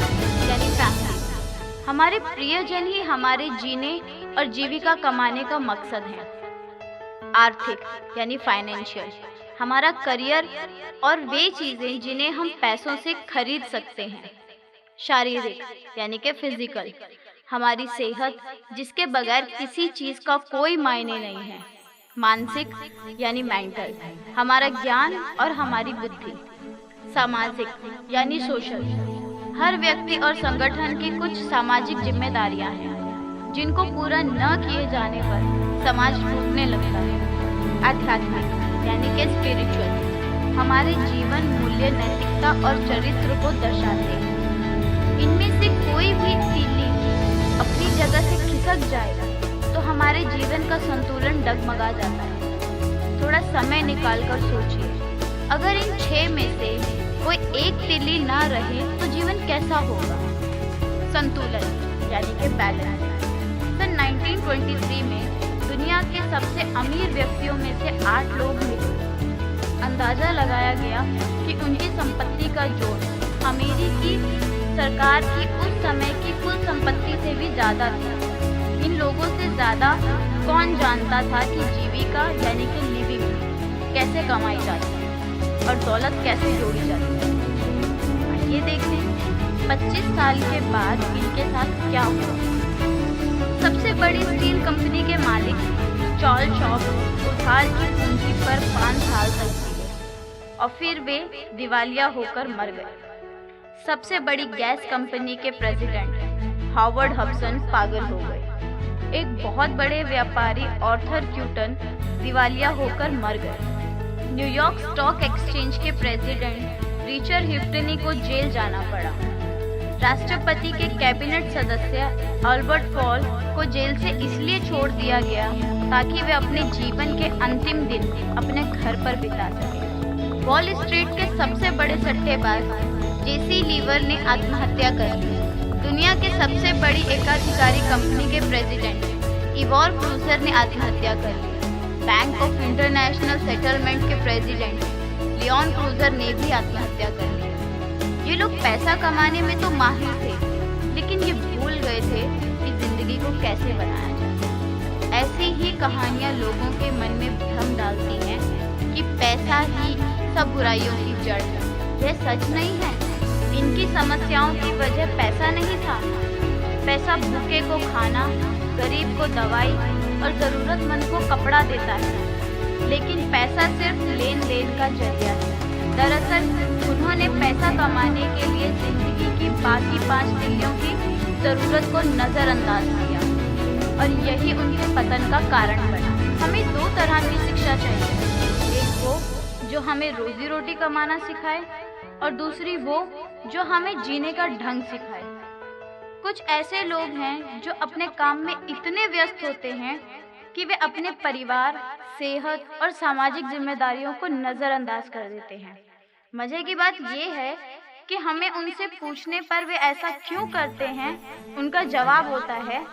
यानी फैमिली, हमारे प्रियजन ही हमारे जीने और जीविका कमाने का मकसद है। आर्थिक यानी फाइनेंशियल, हमारा करियर और वे चीजें जिन्हें हम पैसों से खरीद सकते हैं। शारीरिक यानी कि फिजिकल, हमारी सेहत जिसके बगैर किसी चीज का कोई मायने नहीं है। मानसिक यानी मेंटल, हमारा ज्ञान और हमारी बुद्धि। सामाजिक यानी सोशल, हर व्यक्ति और संगठन की कुछ सामाजिक जिम्मेदारियां हैं जिनको पूरा न किए जाने पर समाज टूटने लगता है। आध्यात्मिक यानी कि स्पिरिचुअल, हमारे जीवन मूल्य, नैतिकता और चरित्र को दर्शाते हैं। इनमें से कोई भी तीली अपनी जगह से खिसक जाए तो हमारे जीवन का संतुलन डगमगा जाता है। थोड़ा समय निकालकर सोचिए, अगर इन 6 में से कोई एक तीली ना रहे तो जीवन कैसा होगा। संतुलन यानी कि बैलेंस। सन 1923 में दुनिया के सबसे अमीर व्यक्तियों में से 8 लोग मिले। अंदाजा लगाया गया कि उनकी संपत्ति का जोड़ अमेरिकी सरकार की उस समय की कुल संपत्ति से भी ज्यादा था। इन लोगों से ज्यादा कौन जानता था कि जीविका यानी कि लिविंग कैसे कमाई जाती है और दौलत कैसे जोड़ी जाती है। आइए देखते हैं 25 साल के बाद इनके साथ क्या हुआ। सबसे बड़ी स्टील कंपनी के मालिक चार्ल्स शॉप उधार की पूंजी पर 5 साल तक जिए और फिर वे दिवालिया होकर मर गए। सबसे बड़ी गैस कंपनी के प्रेसिडेंट हावर्ड हब्सन पागल हो गए। एक बहुत बड़े व्यापारी आर्थर क्यूटन दिवालिया होकर मर गए। न्यूयॉर्क स्टॉक एक्सचेंज के प्रेसिडेंट रिचर्ड ह्यूफ्टनी को जेल जाना पड़ा। राष्ट्रपति के कैबिनेट सदस्य अल्बर्ट फॉल को जेल से इसलिए छोड़ दिया गया ताकि वे अपने जीवन के अंतिम दिन अपने घर पर बिता सके। वॉल स्ट्रीट के सबसे बड़े सट्टेबाज जेसी लीवर ने आत्महत्या कर ली। दुनिया के सबसे बड़ी एकाधिकारी कंपनी के प्रेसिडेंट इवोर क्रूजर ने आत्महत्या कर ली। बैंक ऑफ इंटरनेशनल सेटलमेंट के प्रेसिडेंट लियोन क्रूजर ने भी आत्महत्या कर ली। ये लोग पैसा कमाने में तो माहिर थे, लेकिन ये भूल गए थे कि जिंदगी को कैसे बनाया जाए। ऐसी ही कहानियां लोगों के मन में भ्रम डालती हैं कि पैसा ही सब बुराइयों की जड़ है। यह सच नहीं है। इनकी समस्याओं की वजह पैसा नहीं था। पैसा भूखे को खाना, गरीब को दवाई और जरूरतमंद को कपड़ा देता है, लेकिन पैसा सिर्फ लेन देन का जरिया है। दरअसल उन्होंने पैसा कमाने के लिए जिंदगी की बाकी 5 तिल्लियों की जरूरत को नजरअंदाज किया और यही उनके पतन का कारण बना। हमें 2 तरह की शिक्षा चाहिए, एक वो जो हमें रोजी रोटी कमाना सिखाए और दूसरी वो जो हमें जीने का ढंग सिखाए। कुछ ऐसे लोग हैं जो अपने काम में इतने व्यस्त होते हैं कि वे अपने परिवार, सेहत और सामाजिक जिम्मेदारियों को नजरअंदाज कर देते हैं। मजे की बात ये है कि हमें उनसे पूछने पर वे ऐसा क्यों करते हैं, उनका जवाब होता है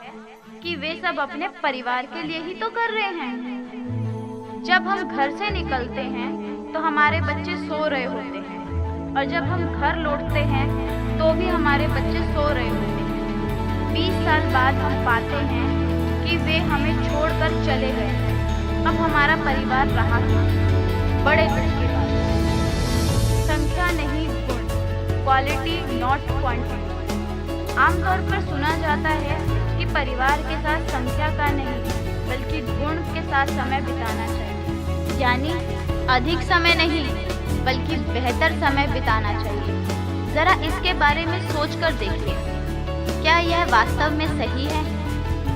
कि वे सब अपने परिवार के लिए ही तो कर रहे हैं। जब हम घर से निकलते हैं तो हमारे बच्चे सो रहे होते हैं और जब हम घर लौटते हैं तो भी हमारे बच्चे सो रहे होते हैं। 20 साल बाद हम पाते हैं कि वे हमें छोड़कर चले गए। अब हमारा परिवार रहा क्यों? बड़े दुख की बात है। संख्या नहीं गुण, क्वालिटी नॉट क्वांटिटी। आमतौर पर सुना जाता है कि परिवार के साथ संख्या का नहीं बल्कि गुण के साथ समय बिताना चाहिए, यानी अधिक समय नहीं बल्कि बेहतर समय बिताना चाहिए। जरा इसके बारे में सोचकर देखिए, क्या यह वास्तव में सही है?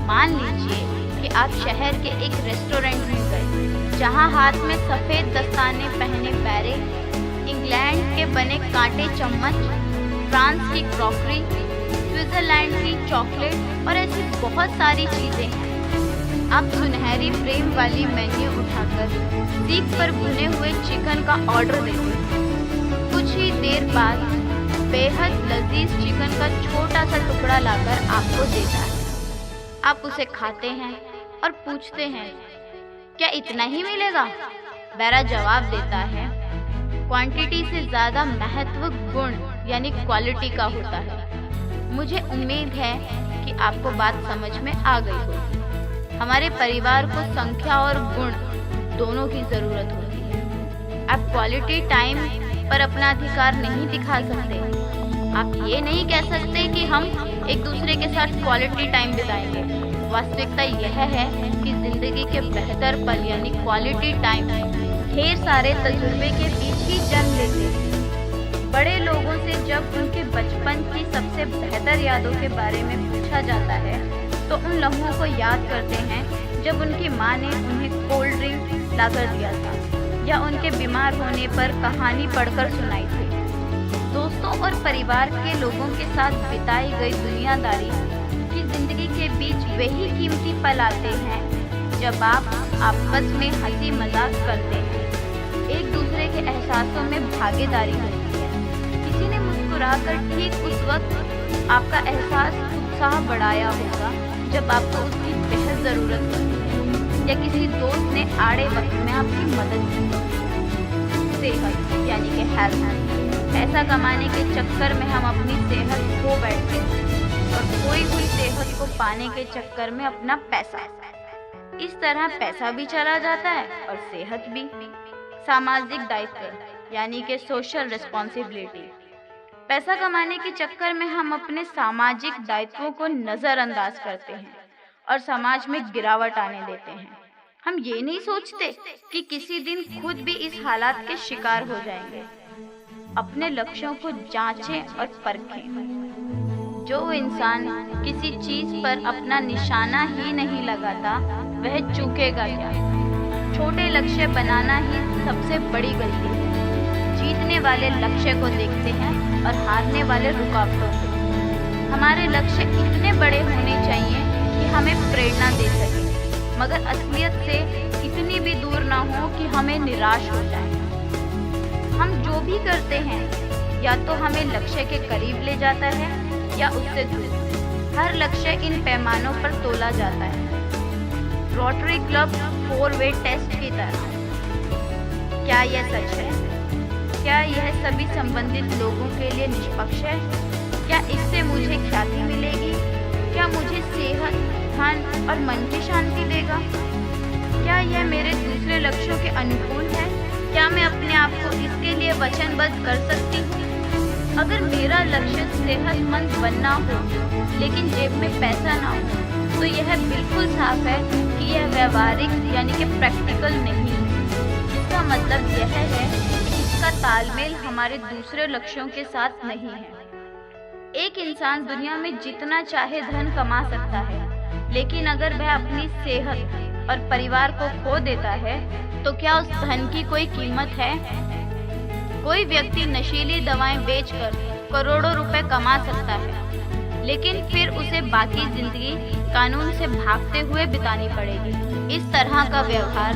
मान लीजिए कि आप शहर के एक रेस्टोरेंट में गए जहां हाथ में सफ़ेद दस्ताने पहने बैरे, इंग्लैंड के बने कांटे चम्मच, फ्रांस की क्रॉकरी, स्विट्जरलैंड की चॉकलेट और ऐसी बहुत सारी चीज़ें हैं। आप सुनहरी फ्रेम वाली मेन्यू उठाकर सीख पर भुने हुए चिकन का ऑर्डर देते हैं। कुछ ही देर बाद बेहद लजीज चिकन का छोटा सा टुकड़ा लाकर आपको देता है। आप उसे खाते हैं और पूछते हैं, क्या इतना ही मिलेगा? बैरा जवाब देता है, क्वांटिटी से ज़्यादा महत्व गुण यानी क्वालिटी का होता है। मुझे उम्मीद है कि आपको बात समझ में आ गई होगी। हमारे परिवार को संख्या और गुण दोनों की ज़रूरत होती है। आप क्वालिटी टाइम पर अपना अधिकार नहीं दिखा सकते। आप ये नहीं कह सकते कि हम एक दूसरे के साथ क्वालिटी टाइम बिताएंगे। वास्तविकता यह है कि जिंदगी के बेहतर पल यानी क्वालिटी टाइम ढेर सारे तजुर्बे के बीच ही जन्म लेते हैं। बड़े लोगों से जब उनके बचपन की सबसे बेहतर यादों के बारे में पूछा जाता है तो उन लम्हों को याद करते हैं जब उनकी माँ ने उन्हें कोल्ड ड्रिंक लाकर दिया था या उनके बीमार होने पर कहानी पढ़कर सुनाई थी। दोस्तों और परिवार के लोगों के साथ बिताई गई दुनियादारी की जिंदगी के बीच वही कीमती पल आते हैं जब आप आपस में हंसी मजाक करते हैं, एक दूसरे के एहसासों में भागीदारी होती है। किसी ने मुस्कुराकर ठीक उस वक्त आपका एहसास उत्साह बढ़ाया होगा जब आपको उसकी बेहद ज़रूरत होती है, या किसी दोस्त ने आड़े वक्त में आपकी मदद की। सेहत यानी कि हेल्थ। पैसा कमाने के चक्कर में हम अपनी सेहत खो बैठते हैं और खोई हुई सेहत को पाने के चक्कर में अपना पैसा। इस तरह पैसा भी चला जाता है और सेहत भी। सामाजिक दायित्व यानी कि सोशल रिस्पॉन्सिबिलिटी। पैसा कमाने के चक्कर में हम अपने सामाजिक दायित्वों को नज़रअंदाज करते हैं और समाज में गिरावट आने देते हैं। हम ये नहीं सोचते कि किसी दिन खुद भी इस हालात के शिकार हो जाएंगे। अपने लक्ष्यों को जांचें और परखें। जो इंसान किसी चीज पर अपना निशाना ही नहीं लगाता वह चूकेगा क्या? छोटे लक्ष्य बनाना ही सबसे बड़ी गलती है। जीतने वाले लक्ष्य को देखते हैं और हारने वाले रुकावटों को। हमारे लक्ष्य इतने बड़े होने चाहिए कि हमें प्रेरणा दे सके, मगर असलियत से इतनी भी दूर ना हो कि हमें निराश हो जाए। हम जो भी करते हैं या तो हमें लक्ष्य के करीब ले जाता है या उससे दूर। हर लक्ष्य इन पैमानों पर तोला जाता है, रोटरी क्लब 4-वे टेस्ट की तरह। क्या यह सच है? क्या यह सभी संबंधित लोगों के लिए निष्पक्ष है? क्या इससे मुझे ख्याति मिलेगी? क्या मुझे सेहत, धन और मन की शांति देगा? क्या यह मेरे दूसरे लक्ष्यों के अनुकूल है? क्या मैं अपने आप को इसके लिए वचनबद्ध कर सकती हूँ? अगर मेरा लक्ष्य सेहतमंद बनना हो लेकिन जेब में पैसा ना हो तो यह बिल्कुल साफ है कि यह व्यवहारिक यानी कि प्रैक्टिकल नहीं। इसका मतलब यह है कि इसका तालमेल हमारे दूसरे लक्ष्यों के साथ नहीं है। एक इंसान दुनिया में जितना चाहे धन कमा सकता है, लेकिन अगर वह अपनी सेहत और परिवार को खो देता है तो क्या उस धन की कोई कीमत है? कोई व्यक्ति नशीली दवाएं बेचकर करोड़ों रुपए कमा सकता है, लेकिन फिर उसे बाकी जिंदगी कानून से भागते हुए बितानी पड़ेगी। इस तरह का व्यवहार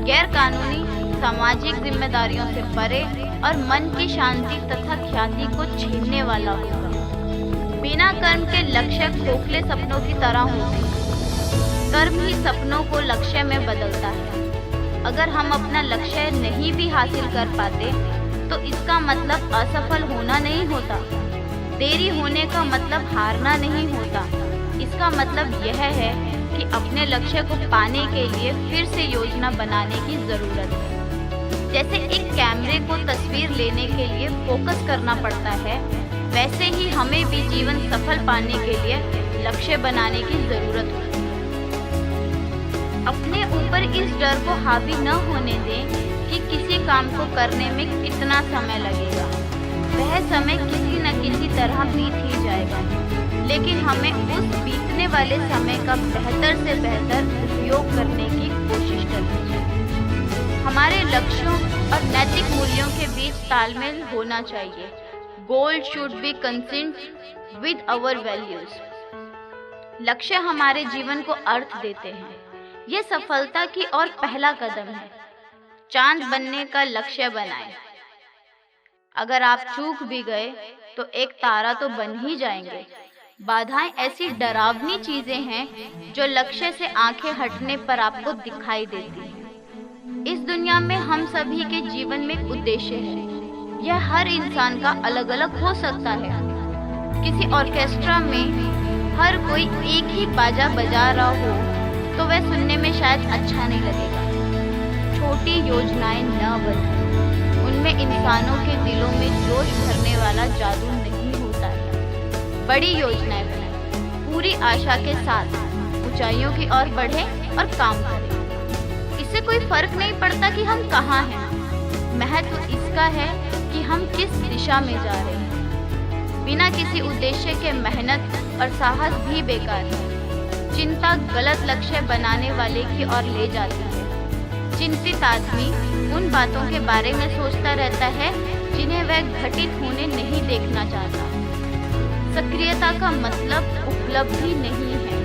गैर कानूनी, सामाजिक जिम्मेदारियों से परे और मन की शांति तथा ख्याति को छीनने वाला होगा। बिना कर्म के लक्ष्य खोखले सपनों की तरह होते हैं। कर्म ही सपनों को लक्ष्य में बदलता है। अगर हम अपना लक्ष्य नहीं भी हासिल कर पाते तो इसका मतलब असफल होना नहीं होता। देरी होने का मतलब हारना नहीं होता। इसका मतलब यह है कि अपने लक्ष्य को पाने के लिए फिर से योजना बनाने की जरूरत है। जैसे एक कैमरे को तस्वीर लेने के लिए फोकस करना पड़ता है, वैसे ही हमें भी जीवन सफल पाने के लिए लक्ष्य बनाने की जरूरत है। अपने ऊपर इस डर को हावी न होने दें कि किसी काम को करने में कितना समय लगेगा। वह समय किसी न किसी तरह बीत ही जाएगा, लेकिन हमें उस बीतने वाले समय का बेहतर से बेहतर उपयोग करने की कोशिश करनी चाहिए। हमारे लक्ष्यों और नैतिक मूल्यों के बीच तालमेल होना चाहिए। Goal should be consistent with our values. लक्ष्य हमारे जीवन को अर्थ देते हैं। ये सफलता की ओर पहला कदम है। चांद बनने का लक्ष्य बनाएं। अगर आप चूक भी गए तो एक तारा तो बन ही जाएंगे। बाधाएं ऐसी डरावनी चीजें हैं जो लक्ष्य से आंखें हटने पर आपको दिखाई देती हैं। इस दुनिया में हम सभी के जीवन में एक उद्देश्य है। यह हर इंसान का अलग अलग हो सकता है। किसी ऑर्केस्ट्रा में हर कोई एक ही बाजा बजा रहा हो तो वह सुनने में शायद अच्छा नहीं लगेगा। छोटी योजनाएं न बनें। उनमें इंसानों के दिलों में जोश भरने वाला जादू नहीं होता है। बड़ी योजनाएं बनाएं, पूरी आशा के साथ ऊंचाइयों की ओर बढ़ें और काम करें। इससे कोई फर्क नहीं पड़ता कि हम कहाँ हैं। महत्व इसका है कि हम किस दिशा में जा रहे हैं। बिना किसी उद्देश्य के मेहनत और साहस भी बेकार है। चिंता गलत लक्ष्य बनाने वाले की ओर ले जाती है। चिंतित आदमी उन बातों के बारे में सोचता रहता है जिन्हें वह घटित होने नहीं देखना चाहता। सक्रियता का मतलब उपलब्धि नहीं है।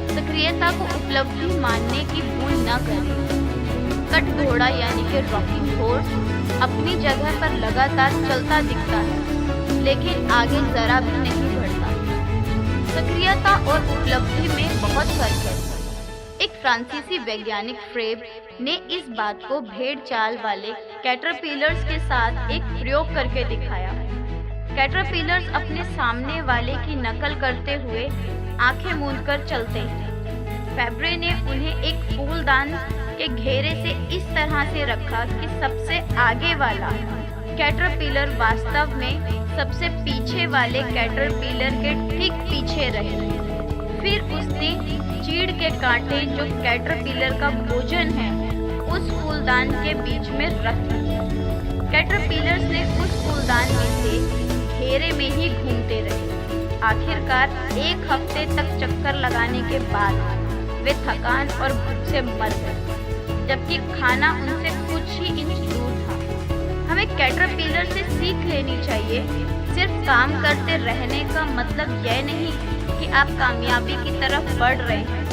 सक्रियता को उपलब्धि मानने की भूल न करें। कट घोड़ा यानी कि रॉकिंग हॉर्स अपनी जगह पर लगातार चलता दिखता है, लेकिन आगे जरा भी नहीं बढ़ता। सक्रियता और उपलब्धि में बहुत फर्क है। एक फ्रांसीसी वैज्ञानिक फ्रेब ने इस बात को भेड़ चाल वाले कैटरपिलर्स के साथ एक प्रयोग करके दिखाया। कैटरपिलर्स अपने सामने वाले की नकल करते हुए आंखें मूंदकर चलते हैं। फेब्रे ने उन्हें एक फूलदान के घेरे से इस तरह से रखा कि सबसे आगे वाला कैटरपिलर वास्तव में सबसे पीछे वाले कैटरपिलर के ठीक पीछे रहे। फिर उसने चीड़ के कांटे जो कैटरपिलर का भोजन है उस फूलदान के बीच में रख दिए। कैटरपिलर्स ने उस फूलदान में से घेरे में ही घूमते रहे। आखिरकार एक हफ्ते तक चक्कर लगाने के बाद वे थकान और भूख से मर गए, जबकि खाना उनसे कुछ ही इंच दूर था। हमें कैटरपिलर से सीख लेनी चाहिए। सिर्फ काम करते रहने का मतलब यह नहीं कि आप कामयाबी की तरफ बढ़ रहे हैं।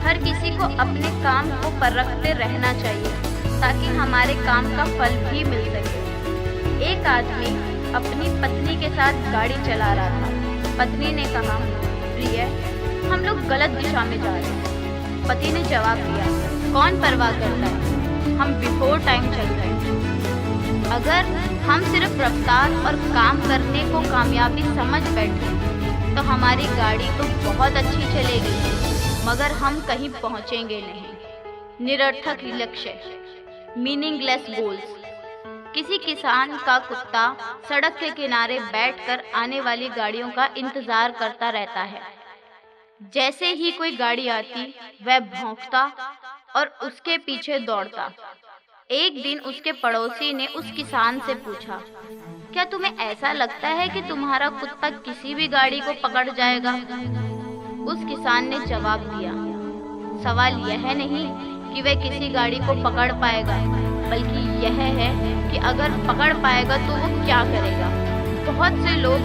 हर किसी को अपने काम को परखते रहना चाहिए ताकि हमारे काम का फल भी मिल सके। एक आदमी अपनी पत्नी के साथ गाड़ी चला रहा था। पत्नी ने कहा, प्रिय, हम लोग गलत दिशा में जा रहे हैं। पति ने जवाब दिया, कौन परवाह करता है, हम बिफोर टाइम चल रहे हैं। अगर हम सिर्फ रफ्तार और काम करने को कामयाबी समझ बैठे तो हमारी गाड़ी तो बहुत अच्छी चलेगी, मगर हम कहीं पहुंचेंगे नहीं। निरर्थक लक्ष्य, मीनिंगलेस गोल्स। किसी किसान का कुत्ता सड़क के किनारे बैठकर आने वाली गाड़ियों का इंतजार करता रहता है। जैसे ही कोई गाड़ी आती वह भौंकता और उसके पीछे दौड़ता। एक दिन उसके पड़ोसी ने उस किसान से पूछा, क्या तुम्हें ऐसा लगता है कि तुम्हारा कुत्ता किसी भी गाड़ी को पकड़ जाएगा? उस किसान ने जवाब दिया, सवाल यह नहीं कि वह किसी गाड़ी को पकड़ पाएगा, बल्कि यह है कि अगर पकड़ पाएगा तो वो क्या करेगा। बहुत से लोग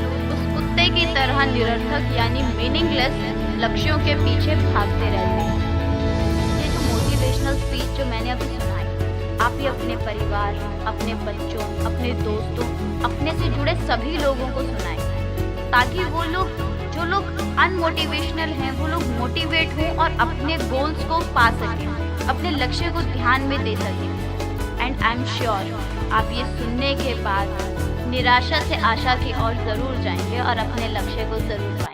उस कुत्ते की तरह निरर्थक यानी मीनिंगलेस लक्ष्यों के पीछे भागते रहते हैं। ये जो मोटिवेशनल स्पीच जो मैंने अभी सुनाई, आप ये अपने परिवार, अपने बच्चों, अपने दोस्तों, अपने से जुड़े सभी लोगों को सुनाएं, ताकि वो लोग जो लोग अनमोटिवेशनल हैं वो लोग मोटिवेट हों और अपने गोल्स को पा सकें, अपने लक्ष्य को ध्यान में दे सकें। एंड आई एम श्योर आप ये सुनने के बाद निराशा से आशा की ओर ज़रूर जाएंगे और अपने लक्ष्य को ज़रूर पाएंगे।